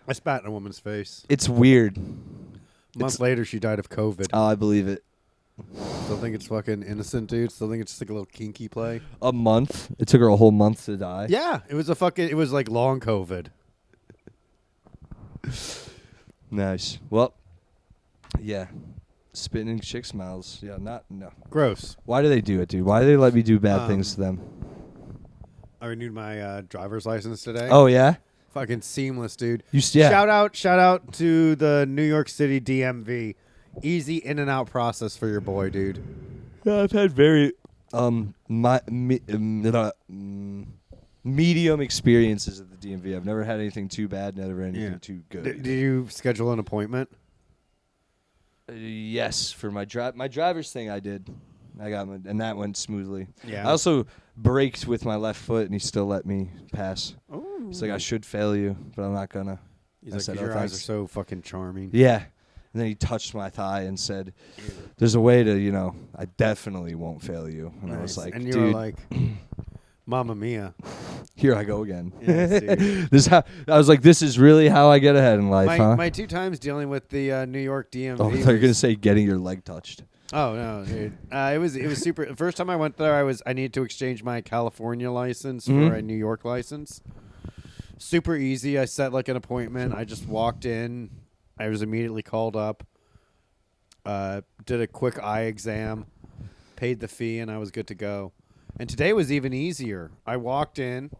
I spat in a woman's face. It's weird. A month later, she died of COVID. Oh, I believe it. Still think it's fucking innocent, dude. Still think it's just like a little kinky play. A month? It took her a whole month to die? Yeah, it was like long COVID. Nice. Well, yeah. Spitting in chicks' mouths. Yeah, no. Gross. Why do they do it, dude? Why do they let me do bad things to them? I renewed my driver's license today. Oh, yeah? Fucking seamless, dude. Yeah. Shout out to the New York City DMV. Easy in and out process for your boy, dude. Yeah, I've had very medium experiences at the DMV. I've never had anything too bad, never anything too good. Did you schedule an appointment? Yes, for my driver's thing I did. I got and that went smoothly. Yeah. I also braked with my left foot, and he still let me pass. Oh. He's like, I should fail you, but I'm not gonna. He's I like, said, 'cause "Oh, your eyes are thanks." so fucking charming. Yeah. And then he touched my thigh and said, there's a way to, I definitely won't fail you. And I was Nice. like, and you dude, were like, Mamma Mia. here I go again. Yes, I was like, this is really how I get ahead in life, huh? My 2 times dealing with the New York DMV. Oh, they're going to say getting your leg touched. Oh no, dude! It was super. The first time I went there, I needed to exchange my California license for a New York license. Super easy. I set like an appointment. I just walked in. I was immediately called up. Did a quick eye exam, paid the fee, and I was good to go. And today was even easier. I walked in.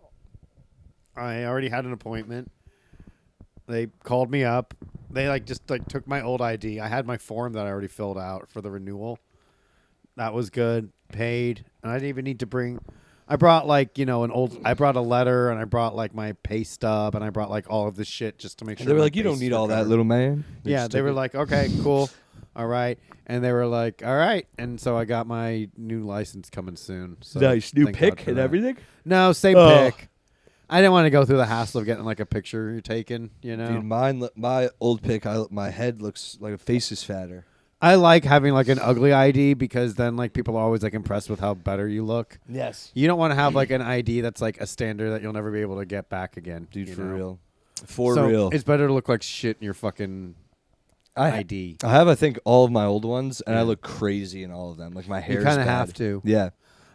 I already had an appointment. They called me up. They just took my old ID. I had my form that I already filled out for the renewal. That was good. Paid, and I didn't even need to bring. I brought I brought a letter, and I brought my pay stub, and I brought all of this shit just to make sure. They were my like, you don't bases need were all that, covered. little man. Yeah, they were like, okay, cool, all right, and they were like, all right, and so I got my new license coming soon. So nice. New thank God pick for and that. everything? No, same pick. I didn't want to go through the hassle of getting a picture taken. Dude, my old pick, my head looks like a face is fatter. I like having an ugly ID because then people are always impressed with how better you look. Yes. You don't want to have an ID that's a standard that you'll never be able to get back again, Dude, you for know? real. For So real. It's better to look like shit in your fucking ID. I have, I think, all of my old ones, and I Yeah. look crazy in all of them. Like, my hair You kind of have to. Yeah.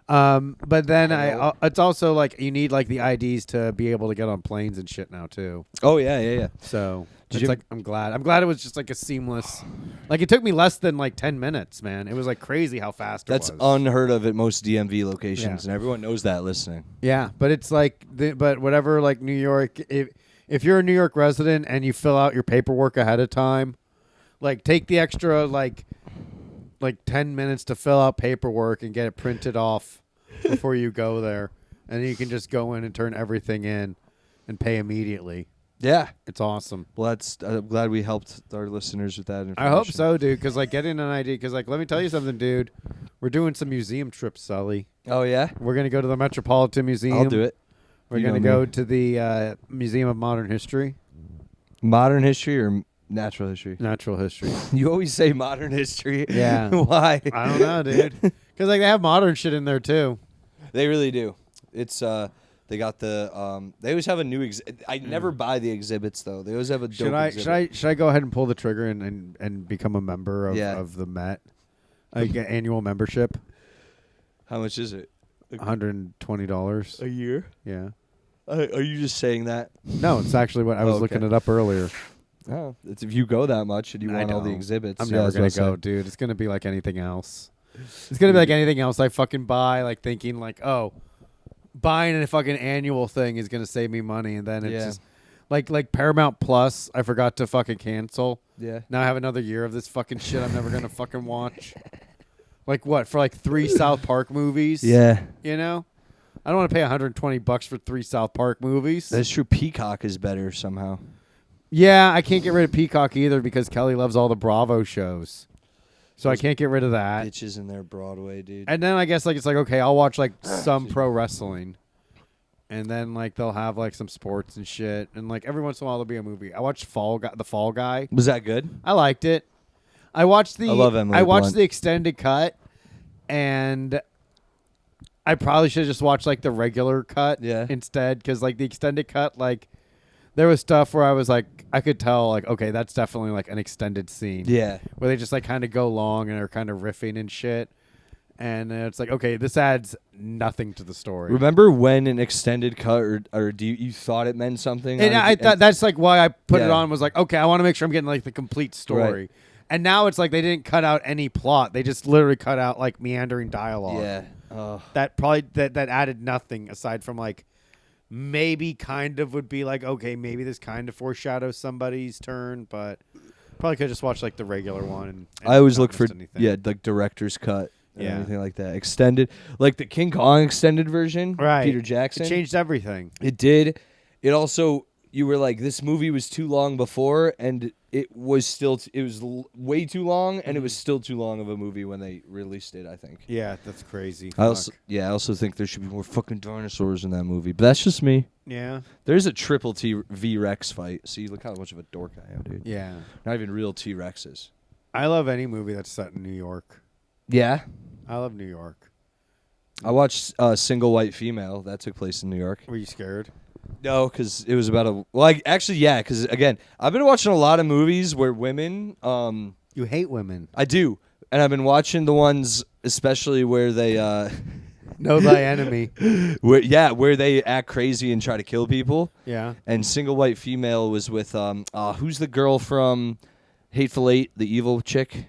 But then Hello. it's also you need the IDs to be able to get on planes and shit now too. Oh, yeah. So Did it's you- I'm glad it was just a seamless. It took me less than 10 minutes, man. It was crazy how fast That's it was. unheard of at most DMV locations, Yeah. and everyone knows that listening. Yeah, but it's but whatever, New York, if you're a New York resident and you fill out your paperwork ahead of time, take the extra like 10 minutes to fill out paperwork and get it printed off before you go there. And then you can just go in and turn everything in and pay immediately. Yeah. It's awesome. Well, I'm glad we helped our listeners with that information. I hope so, dude, because, like, getting an ID, because, like, let me tell you something, dude. We're doing some museum trips, Selli. Oh, yeah? We're going to go to the Metropolitan Museum. I'll do it. We're going to go to the Museum of Modern History. Modern history or natural history? Natural history. You always say modern history. Yeah. Why? I don't know, dude. Because, like, they have modern shit in there, too. They really do. It's they got the they always have a new I never buy the exhibits though. They always have a dope exhibit. Should I go ahead and pull the trigger and become a member of the Met? I get annual membership. How much is it? $120 a year. Yeah. Are you just saying that? No, it's actually what I was looking it up earlier. Oh, it's if you go that much and you want all the exhibits. I'm never gonna go, dude. It's gonna be like anything else. It's gonna be like anything else I fucking buy, like thinking like, oh, buying a fucking annual thing is gonna save me money, and then it's just like Paramount Plus. I forgot to fucking cancel. Yeah. Now I have another year of this fucking shit I'm never gonna fucking watch. Like what, for like 3 South Park movies? Yeah. You know, I don't want to pay $120 for 3 South Park movies. That's true. Peacock is better somehow. Yeah, I can't get rid of Peacock either because Kelly loves all the Bravo shows. So I can't get rid of that. Bitches in their Broadway, dude. And then I guess like it's like, okay, I'll watch like some pro wrestling. And then like they'll have like some sports and shit. And like every once in a while there'll be a movie. I watched The Fall Guy. Was that good? I liked it. I watched love Emily I watched Blunt. the extended cut, and I probably should have just watched like the regular cut instead, because like the extended cut, like there was stuff where I was like, I could tell like, okay, that's definitely like an extended scene. Yeah. Where they just like kind of go long and are kind of riffing and shit. And it's like, okay, this adds nothing to the story. Remember when an extended cut or do you thought it meant something? And I thought that's like why I put it on, was like, okay, I want to make sure I'm getting like the complete story. Right. And now it's like they didn't cut out any plot. They just literally cut out like meandering dialogue. Yeah. That probably that added nothing aside from like maybe kind of would be like, okay, maybe this kind of foreshadows somebody's turn, but probably could just watch like the regular one. And I always look for anything. like director's cut. Yeah. Anything like that. Extended. Like the King Kong extended version. Right. Peter Jackson. It changed everything. It did. It also, you were like, this movie was too long before, and it was still, way too long, and it was still too long of a movie when they released it, I think. Yeah, that's crazy. I also think there should be more fucking dinosaurs in that movie, but that's just me. Yeah. There's a triple T-Rex fight. See, look how much of a dork I am, dude. Yeah. Not even real T-Rexes. I love any movie that's set in New York. Yeah? I love New York. I watched Single White Female. That took place in New York. Were you scared? No, because it was about a... Well, actually, yeah, because, again, I've been watching a lot of movies where women... You hate women. I do. And I've been watching the ones, especially where they... Know thy enemy. Where they act crazy and try to kill people. Yeah. And Single White Female was with... who's the girl from Hateful Eight, the evil chick?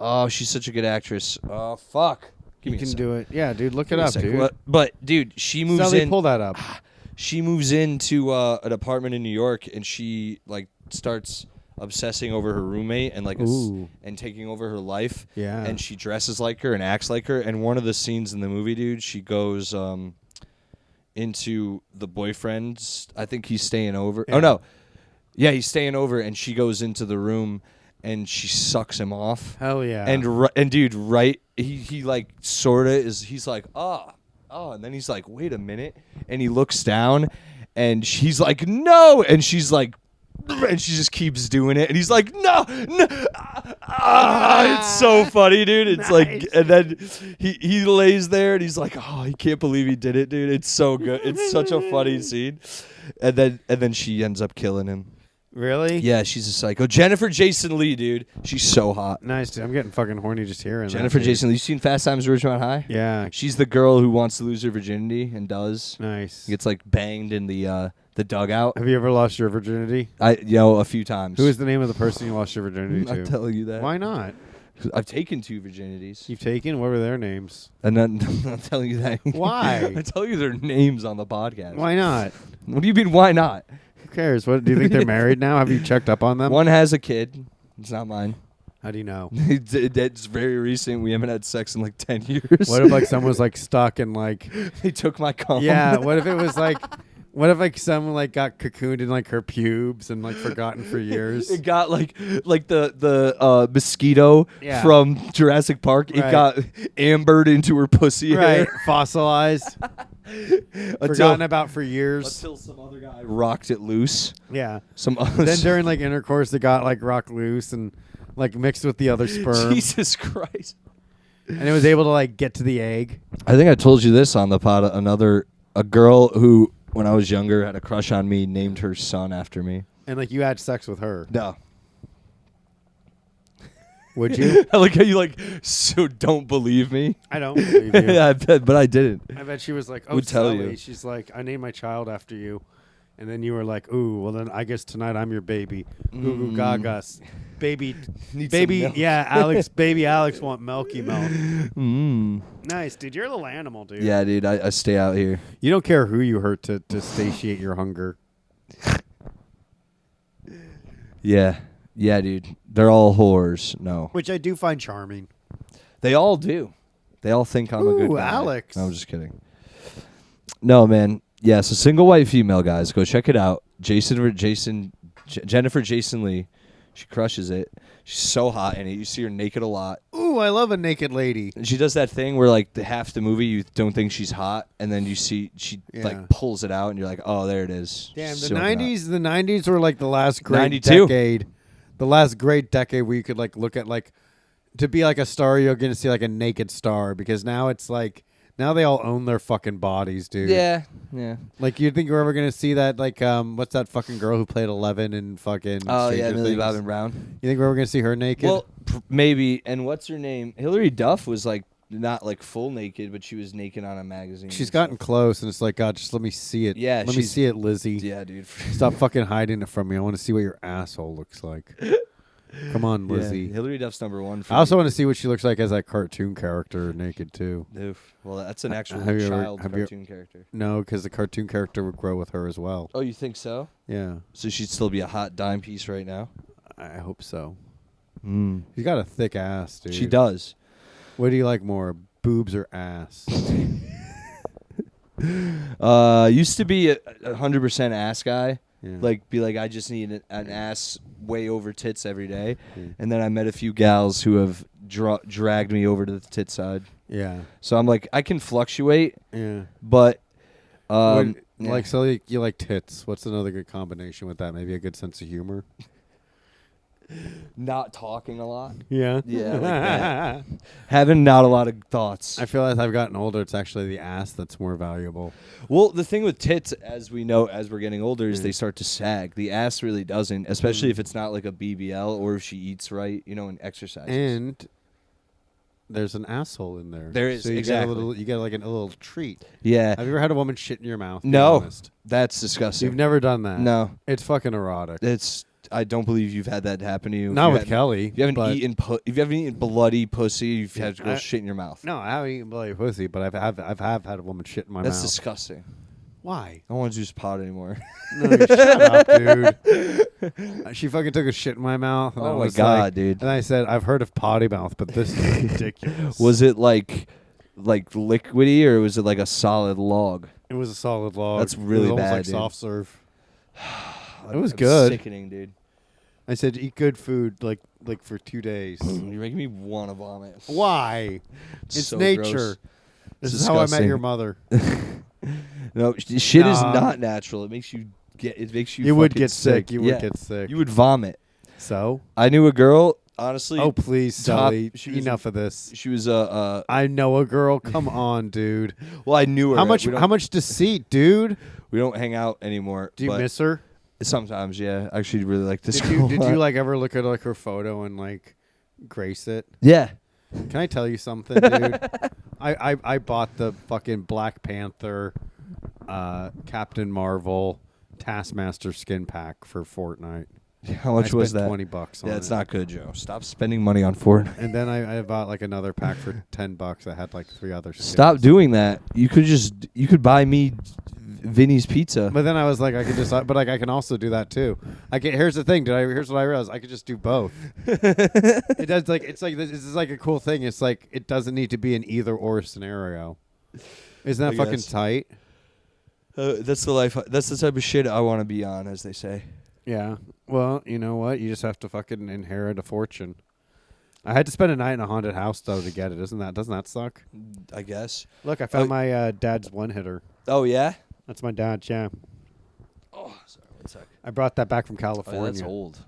Oh, she's such a good actress. Oh, fuck. You can do it. Yeah, dude, look it up, dude. But, dude, she moves in... pull that up. She moves into an apartment in New York, and she like starts obsessing over her roommate and like and taking over her life. Yeah. And she dresses like her and acts like her. And one of the scenes in the movie, dude, she goes into the boyfriend's. I think he's staying over. Yeah. Oh no, yeah, he's staying over, and she goes into the room and she sucks him off. Hell yeah. And dude, right? He like sorta is. He's like, Oh, and then he's like, wait a minute. And he looks down, and she's like, no. And she's like, and she just keeps doing it. And he's like, no. It's so funny, dude. It's nice. Like, and then he lays there, and he's like, oh, he can't believe he did it, dude. It's so good. It's such a funny scene. And then she ends up killing him. Really? Yeah, she's a psycho. Jennifer Jason Leigh, dude. She's so hot. Nice, dude. I'm getting fucking horny just hearing Jennifer Jason Leigh. You seen Fast Times at Ridgemont High? Yeah. She's the girl who wants to lose her virginity and does. Nice. Gets like banged in the dugout. Have you ever lost your virginity? A few times. Who is the name of the person you lost your virginity to? I'm not telling you that. Why not? I've taken 2 virginities. You've taken? What were their names? And I'm not telling you that. Why? I tell you their names on the podcast. Why not? What do you mean, why not? Who cares? What do you think they're married now? Have you checked up on them? One has a kid. It's not mine. How do you know? That's very recent. We haven't had sex in like 10 years. What if like someone was like stuck in like they took my cum? Yeah, what if it was like what if like someone like got cocooned in like her pubes and like forgotten for years? It got like the mosquito from Jurassic Park. It got ambered into her pussy hair. Fossilized. Forgotten about for years. Until some other guy rocked it loose. Yeah. Then during like intercourse it got like rocked loose and like mixed with the other sperm. Jesus Christ. And it was able to like get to the egg. I think I told you this on the pod. A girl who, when I was younger, had a crush on me, named her son after me. And like you had sex with her. No. Would you? I like how you like so don't believe me. I don't believe you. Yeah, I bet, but I didn't. I bet she was like, "Oh, Would tell Selli." you. She's like, "I named my child after you," and then you were like, "Ooh, well then I guess tonight I'm your baby." Goo goo gaga, baby, yeah, Alex, baby Alex want milky milk. Nice, dude. You're a little animal, dude. Yeah, dude. I stay out here. You don't care who you hurt to satiate your hunger. Yeah. Yeah, dude. They're all whores. No. Which I do find charming. They all do. They all think I'm a good guy. Alex. No, I'm just kidding. No, man. Yeah, so single white female, guys. Go check it out. Jennifer Jason Lee. She crushes it. She's so hot in it. You see her naked a lot. Ooh, I love a naked lady. And she does that thing where like half the movie you don't think she's hot, and then you see she like pulls it out, and you're like, oh, there it is. Damn, she's the '90s were like the last great 92. decade. The last great decade where you could like look at like to be like a star, you're gonna see like a naked star because now it's like now they all own their fucking bodies, dude. Yeah. Like you think you're ever gonna see that like what's that fucking girl who played 11 in fucking Millie Bobby Brown. You think we're ever gonna see her naked? Well, maybe. And what's her name? Hillary Duff was like not like full naked, but she was naked on a magazine. She's gotten close, and it's like, God, just let me see it. Yeah, let me see it, Lizzie. Yeah, dude. Stop fucking hiding it from me. I want to see what your asshole looks like. Come on, Lizzie. Yeah, Hillary Duff's number one. I also want to see what she looks like as that cartoon character naked too. Oof. Well, that's an actual child cartoon character. No, because the cartoon character would grow with her as well. Oh, you think so? Yeah. So she'd still be a hot dime piece right now? I hope so. She's got a thick ass, dude. She does. What do you like more, boobs or ass? Used to be a 100% ass guy. Yeah. Like, be like, I just need an ass way over tits every day. And then I met a few gals who have dragged me over to the tit side. Yeah. So I'm like, I can fluctuate. Yeah. But, like, so you like tits. What's another good combination with that? Maybe a good sense of humor? Not talking a lot. Yeah. Yeah, like that. Having not a lot of thoughts. I feel as I've gotten older, it's actually the ass that's more valuable. Well, the thing with tits, as we know, as we're getting older, is they start to sag. The ass really doesn't, especially if it's not like a BBL or if she eats right, and exercises. And there's an asshole in there. There is, so you exactly. You get like a little treat. Yeah. Have you ever had a woman shit in your mouth? No. That's disgusting. You've never done that? No. It's fucking erotic. I don't believe you've had that happen to you. Not with Kelly. If you haven't eaten bloody pussy, you've had to go shit in your mouth. No, I haven't eaten bloody pussy, but I've had a woman shit in my mouth. That's disgusting. Why? I don't want to do this pot anymore. No, shut up, dude. She fucking took a shit in my mouth. And oh my god, dude! And I said, I've heard of potty mouth, but this is ridiculous. Was it like liquidy or was it like a solid log? It was a solid log. That's really it was bad, like dude. Soft serve. It was good. Sickening, dude. I said, eat good food like for 2 days. You're making me want to vomit. Why? It's so nature. Gross. This is how I met your mother. No, shit is not natural. It makes you You would get sick. sick. You would get sick. You would vomit. So? I knew a girl, honestly. Oh, please, Selli. Enough of this. She was I know a girl. Come on, dude. Well, I knew her. How much deceit, dude? We don't hang out anymore. Do you miss her? Sometimes, yeah. I actually really like this girl. Did you like ever look at like her photo and like grace it? Yeah. Can I tell you something, dude? I bought the fucking Black Panther, Captain Marvel, Taskmaster skin pack for Fortnite. How much was that? $20 on Yeah, it's it. not good, Joe. Stop spending money on Fortnite. And then I bought like another pack for $10 that had like 3 other skins. Stop doing that. You could buy me Vinny's Pizza. But then I was like, I could just, but like I can also do that too. Here's the thing, here's what I realized: I could just do both. It does this is like a cool thing. It's like it doesn't need to be an either or scenario. Isn't that fucking tight? That's the life. That's the type of shit I want to be on, as they say. Yeah. Well, you know what? You just have to fucking inherit a fortune. I had to spend a night in a haunted house though to get it. Doesn't that suck? I guess. Look, I found my dad's one hitter. Oh yeah. That's my dad's. Yeah. Oh, sorry. 1 sec. I brought that back from California. Oh, that's old.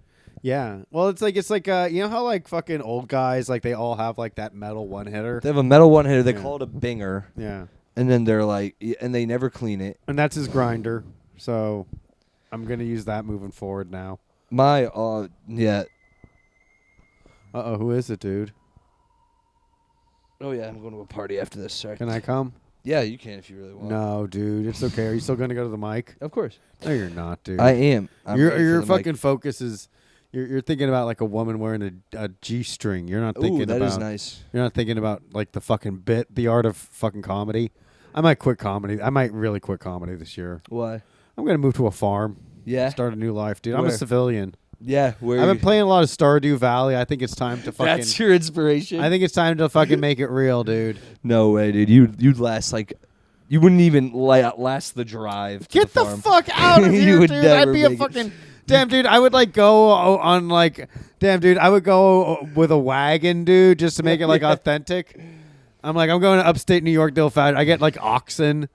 Yeah. Well, it's like you know how like fucking old guys like they all have like that metal one hitter. They have a metal one hitter. They call it a binger. Yeah. And then they're like, and they never clean it. And that's his grinder. So I'm gonna use that moving forward now. Yeah. Who is it, dude? Oh yeah, I'm going to a party after this. Sorry. Can I come? Yeah, you can if you really want. No, dude, it's okay. Are you still gonna go to the mic? Of course. No, you're not, dude. I am. Your fucking focus is you're thinking about like a woman wearing a G-string. You're not thinking that about. is nice. You're not thinking about like the fucking bit, the art of fucking comedy. I might quit comedy. I might really quit comedy this year. Why? I'm gonna move to a farm. Yeah. Start a new life, dude. I'm Where? a civilian. Yeah. Where? I've been playing a lot of Stardew Valley. I think it's time to fucking. That's your inspiration. I think it's time to fucking make it real, dude. No way, dude. You'd last like. You wouldn't even last the drive. Get the the fuck out of You here, would dude. never I'd be a make it. fucking. Damn, dude. I would like go on like. Damn, dude. I would go with a wagon, dude, just to make it like authentic. I'm going to upstate New York, Dilfat. I get like oxen.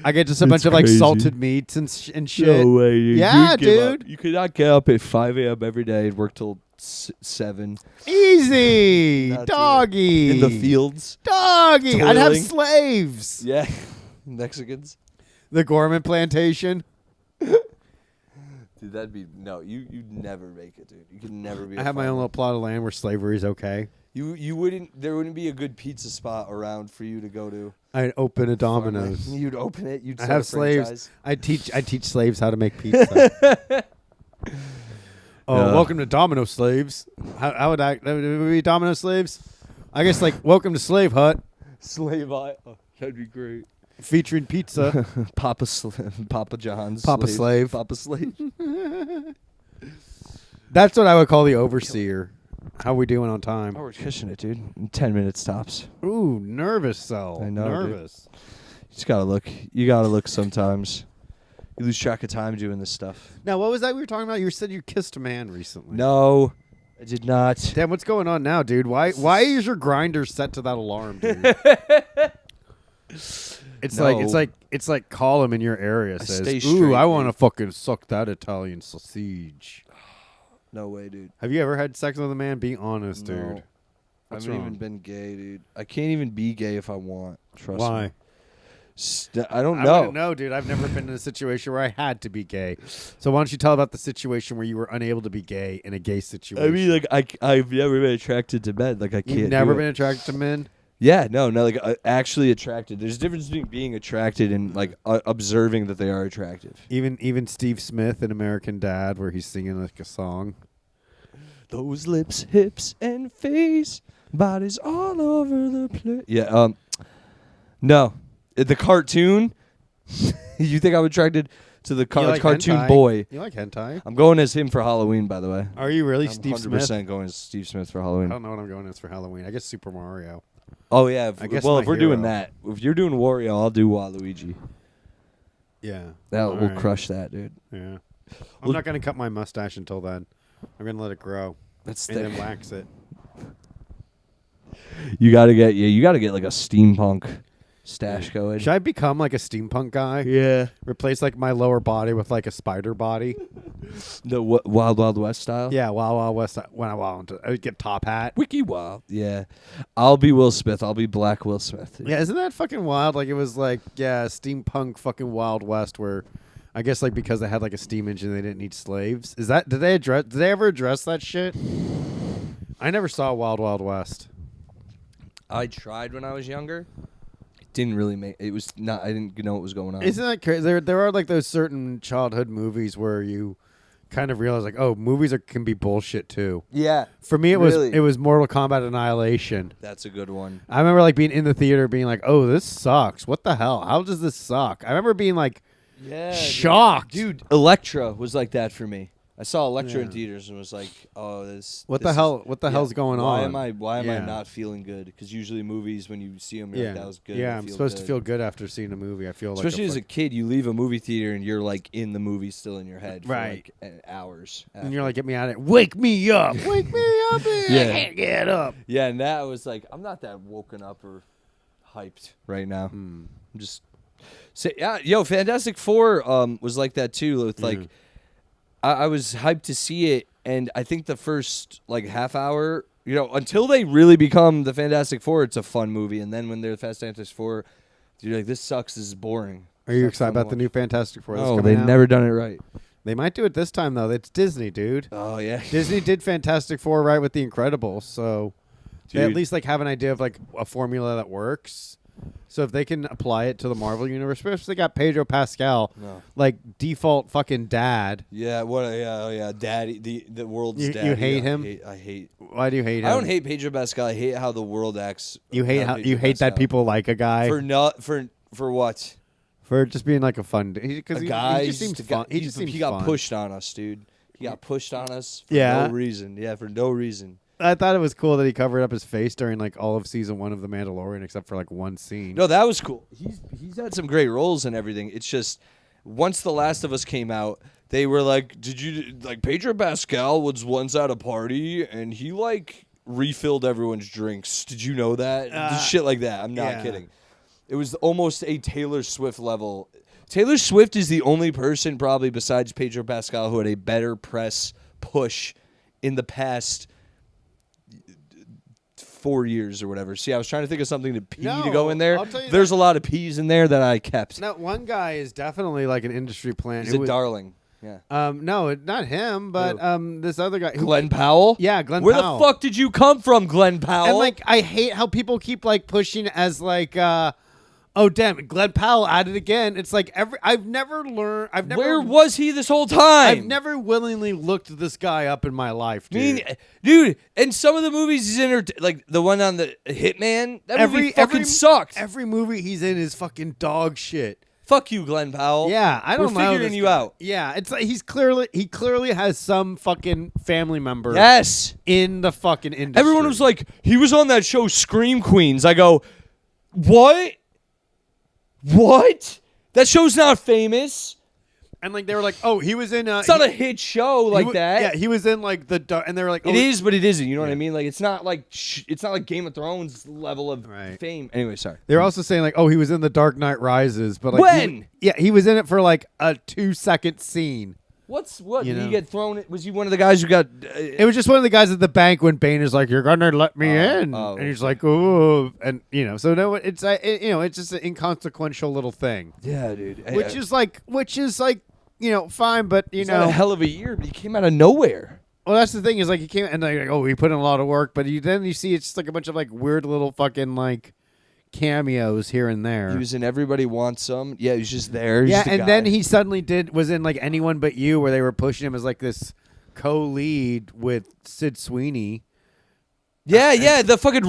I get just a bunch of like crazy. salted meats and shit. No way, dude. Yeah, You'd give up. dude. You could not get up at 5 a.m. every day and work till 7 Easy, Not doggy. in the fields. Doggy. I'd have Toiling. slaves. Yeah. Mexicans. The Gorman Plantation. Dude, that'd be you'd never make it, dude. You could never be. I have my own little plot of land where slavery is okay. You wouldn't. There wouldn't be a good pizza spot around for you to go to. I'd open a Domino's. You'd open it. You'd. I start have a slaves. franchise. I teach slaves how to make pizza. Welcome to Domino slaves. How would that would be Domino slaves? I guess like welcome to Slave Hut, Slave eye. Oh, that'd be great. featuring pizza. Papa John's. Papa Slave. Papa Slave. That's what I would call the overseer. How we doing on time? Oh, we're kissing it, dude. In 10 minutes tops. Ooh, nervous cell. I know, nervous. You just gotta look. You gotta look sometimes. You lose track of time doing this stuff. Now, what was that we were talking about? You said you kissed a man recently. No, I did not. Damn, what's going on now, dude? Why is your grinder set to that alarm, dude? It's like call him in your area. I Says, stay ooh, straight, I want to dude. fucking suck that Italian sausage. No way, dude. Have you ever had sex with a man? Be honest, No. dude. I What's haven't wrong? even been gay, dude. I can't even be gay if I want. Trust me. Why? I don't I know. wouldn't know, dude. I've never been in a situation where I had to be gay. So why don't you tell about the situation where you were unable to be gay in a gay situation? I mean, like I've never been attracted to men. Like I can't. You've never do been it. attracted to men? Yeah, no, like actually attracted. There's a difference between being attracted and like observing that they are attractive. Even Steve Smith in American Dad, where he's singing like a song. Those lips, hips, and face, bodies all over the place. Yeah. No, the cartoon. You think I'm attracted to the You like cartoon hentai? boy? You like hentai? I'm going as him for Halloween, by the way. Are you really I'm Steve 100% Smith? going as Steve Smith for I Halloween. don't know what I'm going as for Halloween. I guess Super Mario. Oh yeah. I guess well, my if we're doing hero. that, if you're doing Wario, I'll do Waluigi. Yeah. That All will right. crush that, dude. Yeah. I'm Well- not going to cut my mustache until then. I'm going to let it grow That's and then wax it. You gotta get like a steampunk stash going. Should I become like a steampunk guy? Yeah. Replace like my lower body with like a spider body? The Wild Wild West style. Yeah, Wild Wild West. When I would get top hat. Wiki Wild. Yeah. I'll be Will Smith. I'll be Black Will Smith. Yeah, isn't that fucking wild? Like it was like steampunk fucking Wild West where I guess like because they had like a steam engine they didn't need slaves. Did they ever address that shit? I never saw Wild Wild West. I tried when I was younger. It didn't really make. It was not. I didn't know what was going on. Isn't that crazy? There are like those certain childhood movies where you kind of realized like, oh, movies can be bullshit too. Yeah. For me, it Really? was Mortal Kombat Annihilation. That's a good one. I remember like being in the theater, being like, oh, this sucks. What the hell? How does this suck? I remember being like, shocked. Dude, Elektra was like that for me. I saw Elektra in theaters and was like, "Oh, this. What the hell? What the hell's going on? Why am I not feeling good? Because usually movies, when you see them, you're like, that was good. Yeah, I'm supposed to feel good after seeing a movie. I feel especially like as a kid, you leave a movie theater and you're like in the movie still in your head for like hours. After. And you're like, get me out of it. Wake me up. Wake me up. I can't get up. Yeah, and that was like, I'm not that woken up or hyped right now. I'm just. Fantastic Four was like that too. With like, I was hyped to see it, and I think the first like half hour, until they really become the Fantastic Four, it's a fun movie. And then when they're the Fantastic Four, you're like, this sucks. This is boring. Are you excited about the new Fantastic Four? Oh, they've never done it right. They might do it this time though. It's Disney, dude. Oh yeah, Disney did Fantastic Four right with The Incredibles, so they at least like have an idea of like a formula that works. So if they can apply it to the Marvel universe, especially they got Pedro Pascal, like default fucking dad. Yeah, daddy, the world's daddy. You hate him? I hate. Why do you hate him? I don't hate Pedro Pascal. I hate how the world acts. You hate that people like a guy for what? For just being like a fun because he just seems fun. He got pushed on us, dude. He got pushed on us for no reason. Yeah, for no reason. I thought it was cool that he covered up his face during like all of season 1 of The Mandalorian, except for like one scene. No, that was cool. He's had some great roles and everything. It's just once The Last of Us came out, they were like, "Did you like Pedro Pascal was once at a party and he like refilled everyone's drinks? Did you know that? Just shit like that." I'm not kidding. It was almost a Taylor Swift level. Taylor Swift is the only person probably besides Pedro Pascal who had a better press push in the past 4 years or whatever. See, I was trying to think of something to go in there. There's a lot of P's in there that I kept. Now, one guy is definitely like an industry plant. He's a darling. Yeah. No, not him, but this other guy. Glenn Powell? Yeah, Glenn Where Powell. the fuck did you come from, Glenn Powell? And like, I hate how people keep like pushing as like, oh damn, Glenn Powell at it again. It's like where was he this whole time? I've never willingly looked this guy up in my life, dude. Dude, and some of the movies he's in, like the one on the Hitman, that movie fucking sucked. Every movie he's in is fucking dog shit. Fuck you, Glenn Powell. Yeah, I don't know. We're figuring you out. Yeah, it's like he clearly has some fucking family member. In the fucking industry. Everyone was like, he was on that show Scream Queens. I go, what? What? That show's not famous. And like they were like, oh, he was in. It's not a hit show like that. Yeah, he was in like and they were like, it is, but it isn't. You know what I mean? Like it's not like Game of Thrones level of fame. Anyway, sorry. They're also saying like, oh, he was in The Dark Knight Rises, but like when? He was in it for like a 2-second scene. What? Did he get thrown? Was he one of the guys who got? It was just one of the guys at the bank when Bane is like, "You're gonna let me in," and he's like, "Oh," and so no, it's it's just an inconsequential little thing. Yeah, dude. Which is like, fine, but He's had a hell of a year, but he came out of nowhere. Well, that's the thing is like he came and like, oh, he put in a lot of work, but then you see it's just like a bunch of like weird little fucking like cameos here and there. He was in Everybody Wants Some. Yeah, he was just there. Yeah, and then he suddenly was in like Anyone But You, where they were pushing him as like this co-lead with Sid Sweeney. Yeah, the fucking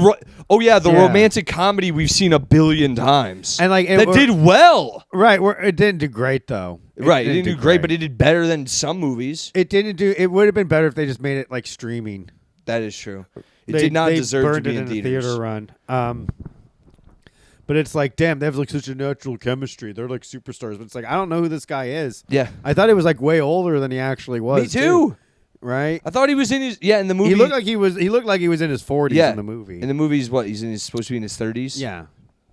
romantic comedy we've seen a billion times, and like that did well. Right, it didn't do great though. It didn't do great, but it did better than some movies. It didn't do. It would have been better if they just made it like streaming. That is true. It did not deserve to be in theaters. Theater run. But it's like, damn, they have like such a natural chemistry. They're like superstars. But it's like, I don't know who this guy is. Yeah. I thought he was like way older than he actually was. Me too. Right? I thought he was in his in the movie. He looked like he was in his 40s in the movie. In the movie, he's what? He's supposed to be in his 30s? Yeah.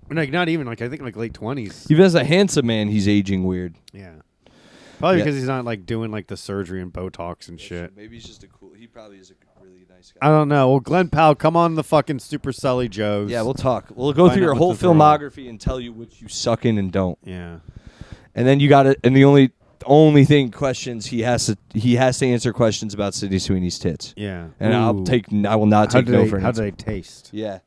Like not even like I think like late 20s. Even as a handsome man, he's aging weird. Yeah. Probably because he's not like doing like the surgery and Botox and shit. Maybe he's just he probably is a really nice guy. I don't know. Well, Glenn Powell, come on the fucking Super Selli Joes. Yeah, we'll talk. We'll go through your whole filmography and tell you which you suck in and don't. Yeah. And then you got it. And the only thing questions he has to answer questions about Sydney Sweeney's tits. Yeah. And I will not take no for an How answer. do they taste? Yeah.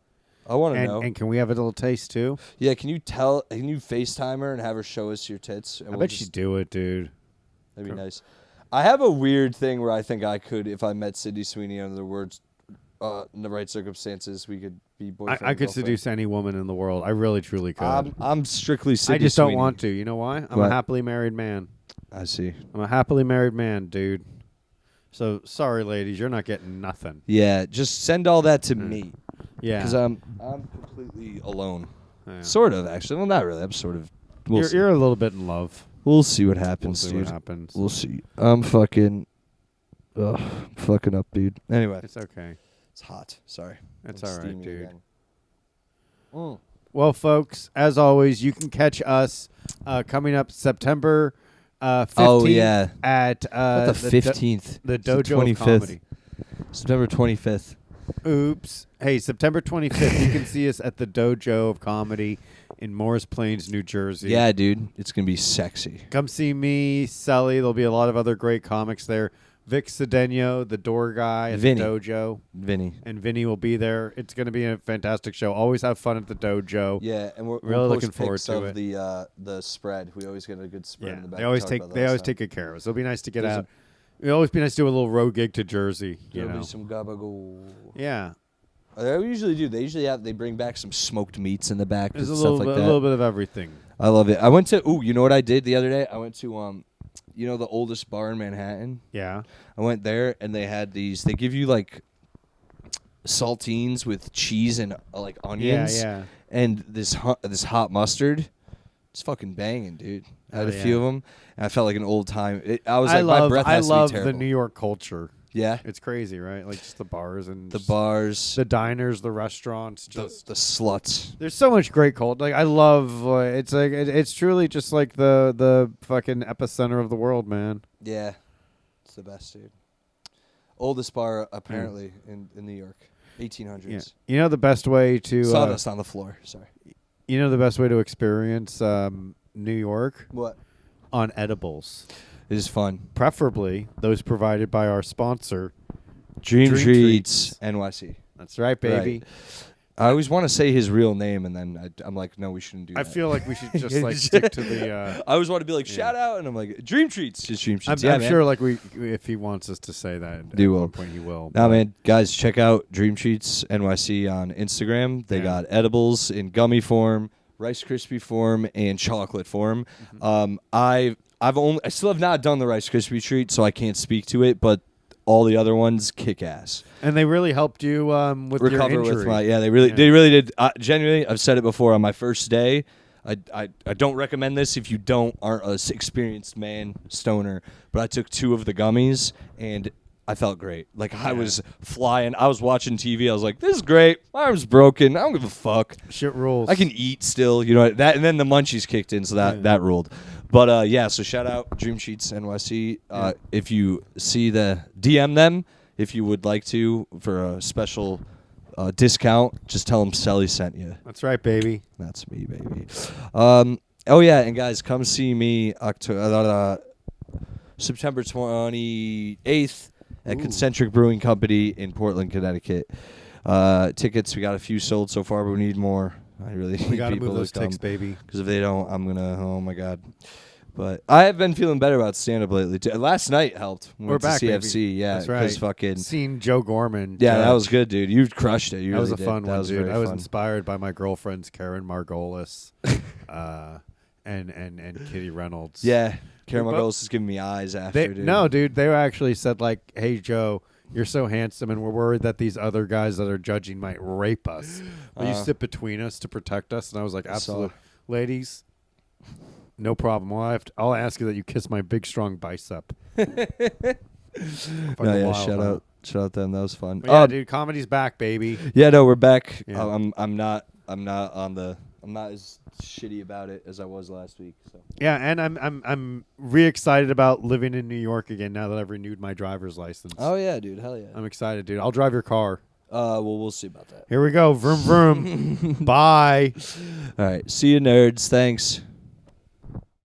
I want to know. And can we have a little taste too? Yeah, can you FaceTime her and have her show us your tits? And I bet she'd do it, dude. That'd be nice. I have a weird thing where I think I could, if I met Sydney Sweeney under the words, in the right circumstances, we could be boyfriend. I could seduce any woman in the world. I really, truly could. I'm strictly Sydney I just Sweeney. don't want to. You know why? I'm a happily married man. I see. I'm a happily married man, dude. So sorry, ladies, you're not getting nothing. Yeah, just send all that to me. Yeah, because I'm completely alone. Yeah. Sort of, actually. Well, not really. I'm sort of. You're a little bit in love. We'll see what happens, dude. We'll see. I'm fucking up, dude. Anyway, it's okay. It's hot. Sorry. That's all right, dude. Mm. Well, folks, as always, you can catch us coming up September 15th. Oh yeah, at the 15th, the Dojo of Comedy. September 25th. Oops. Hey, September 25th, you can see us at the Dojo of Comedy in Morris Plains, New Jersey. Yeah, dude. It's going to be sexy. Come see me, Selli. There'll be a lot of other great comics there. Vic Cedeno, the door guy at the dojo. Vinny. And Vinny will be there. It's going to be a fantastic show. Always have fun at the dojo. Yeah, and we're really looking forward to it. The spread. We always get a good spread in the back. They always take good care of us. It'll be nice to get out. It'll always be nice to do a little road gig to Jersey. There'll be some gabagool. Yeah. They usually do. They bring back some smoked meats in the back. There's and stuff like that. A little bit of everything. I love it. I went to. You know what I did the other day? I went to the oldest bar in Manhattan. Yeah. I went there and they had these. They give you like saltines with cheese and like onions. Yeah. And this hot mustard. It's fucking banging, dude. I had a few of them, and I felt like an old time. My breath has to be terrible. The New York culture. Yeah, it's crazy, right? Like just the bars and the diners, the restaurants, just the sluts. There's so much great culture. Like I love. It's like it's truly just like the fucking epicenter of the world, man. Yeah, it's the best, dude. Oldest bar apparently in New York, 1800s. Yeah. You know the best way to sawdust on the floor. Sorry. You know the best way to experience New York? What? On edibles. It is fun. Preferably those provided by our sponsor, Dream Treats NYC. That's right, baby. Right. I always want to say his real name, and then I'm like, no, we shouldn't do that. I feel like we should just like stick to the. I always want to be like, shout out, and I'm like, Dream Treats. Just Dream Treats. I'm sure like if he wants us to say that at one point, he will. Nah, man. Guys, check out Dream Treats NYC on Instagram. They got edibles in gummy form, Rice Krispie form, and chocolate form. Mm-hmm. I still have not done the Rice Krispie treat, so I can't speak to it, but all the other ones kick ass. And they really helped you with recover your injury. With my they really did. Genuinely, I've said it before on my first day. I don't recommend this if you aren't an experienced man stoner, but I took 2 of the gummies and I felt great. Like I was flying. I was watching TV. I was like, "This is great. My arm's broken. I don't give a fuck. Shit rules. I can eat still." You know that. And then the munchies kicked in, so that ruled. But so shout out Dream Sheets NYC. If you see DM them if you would like to for a special discount. Just tell them Selli sent you. That's right, baby. That's me, baby. And guys, come see me September 28th. At Concentric Brewing Company in Portland, Connecticut. Tickets, we got a few sold so far, but we need more. I really need gotta people move those to come, ticks, baby. Because if they don't, I'm gonna. Oh my god. But I have been feeling better about stand-up lately too. Last night helped. We're back, to CFC, baby. yeah. That's right. Fucking seen Joe Gorman. Yeah, that was good, dude. You crushed it. You that really was a did. fun one, dude. I was fun. inspired by my girlfriends Karen Margolis, and Kitty Reynolds. Yeah, Karen Margolis is giving me eyes after. Dude. No, dude. They actually said like, "Hey, Joe, you're so handsome, and we're worried that these other guys that are judging might rape us. Will you sit between us to protect us?" And I was like, "Absolutely, ladies, no problem. Well, I'll ask you that you kiss my big, strong bicep." Shout out them. That was fun. But yeah, dude, comedy's back, baby. Yeah, no, we're back. Yeah. I'm not as shitty about it as I was last week. So. Yeah, and I'm re-excited about living in New York again now that I've renewed my driver's license. Oh yeah, dude, hell yeah. I'm excited, dude. I'll drive your car. Well, we'll see about that. Here we go. Vroom vroom. Bye. All right, see you, nerds. Thanks.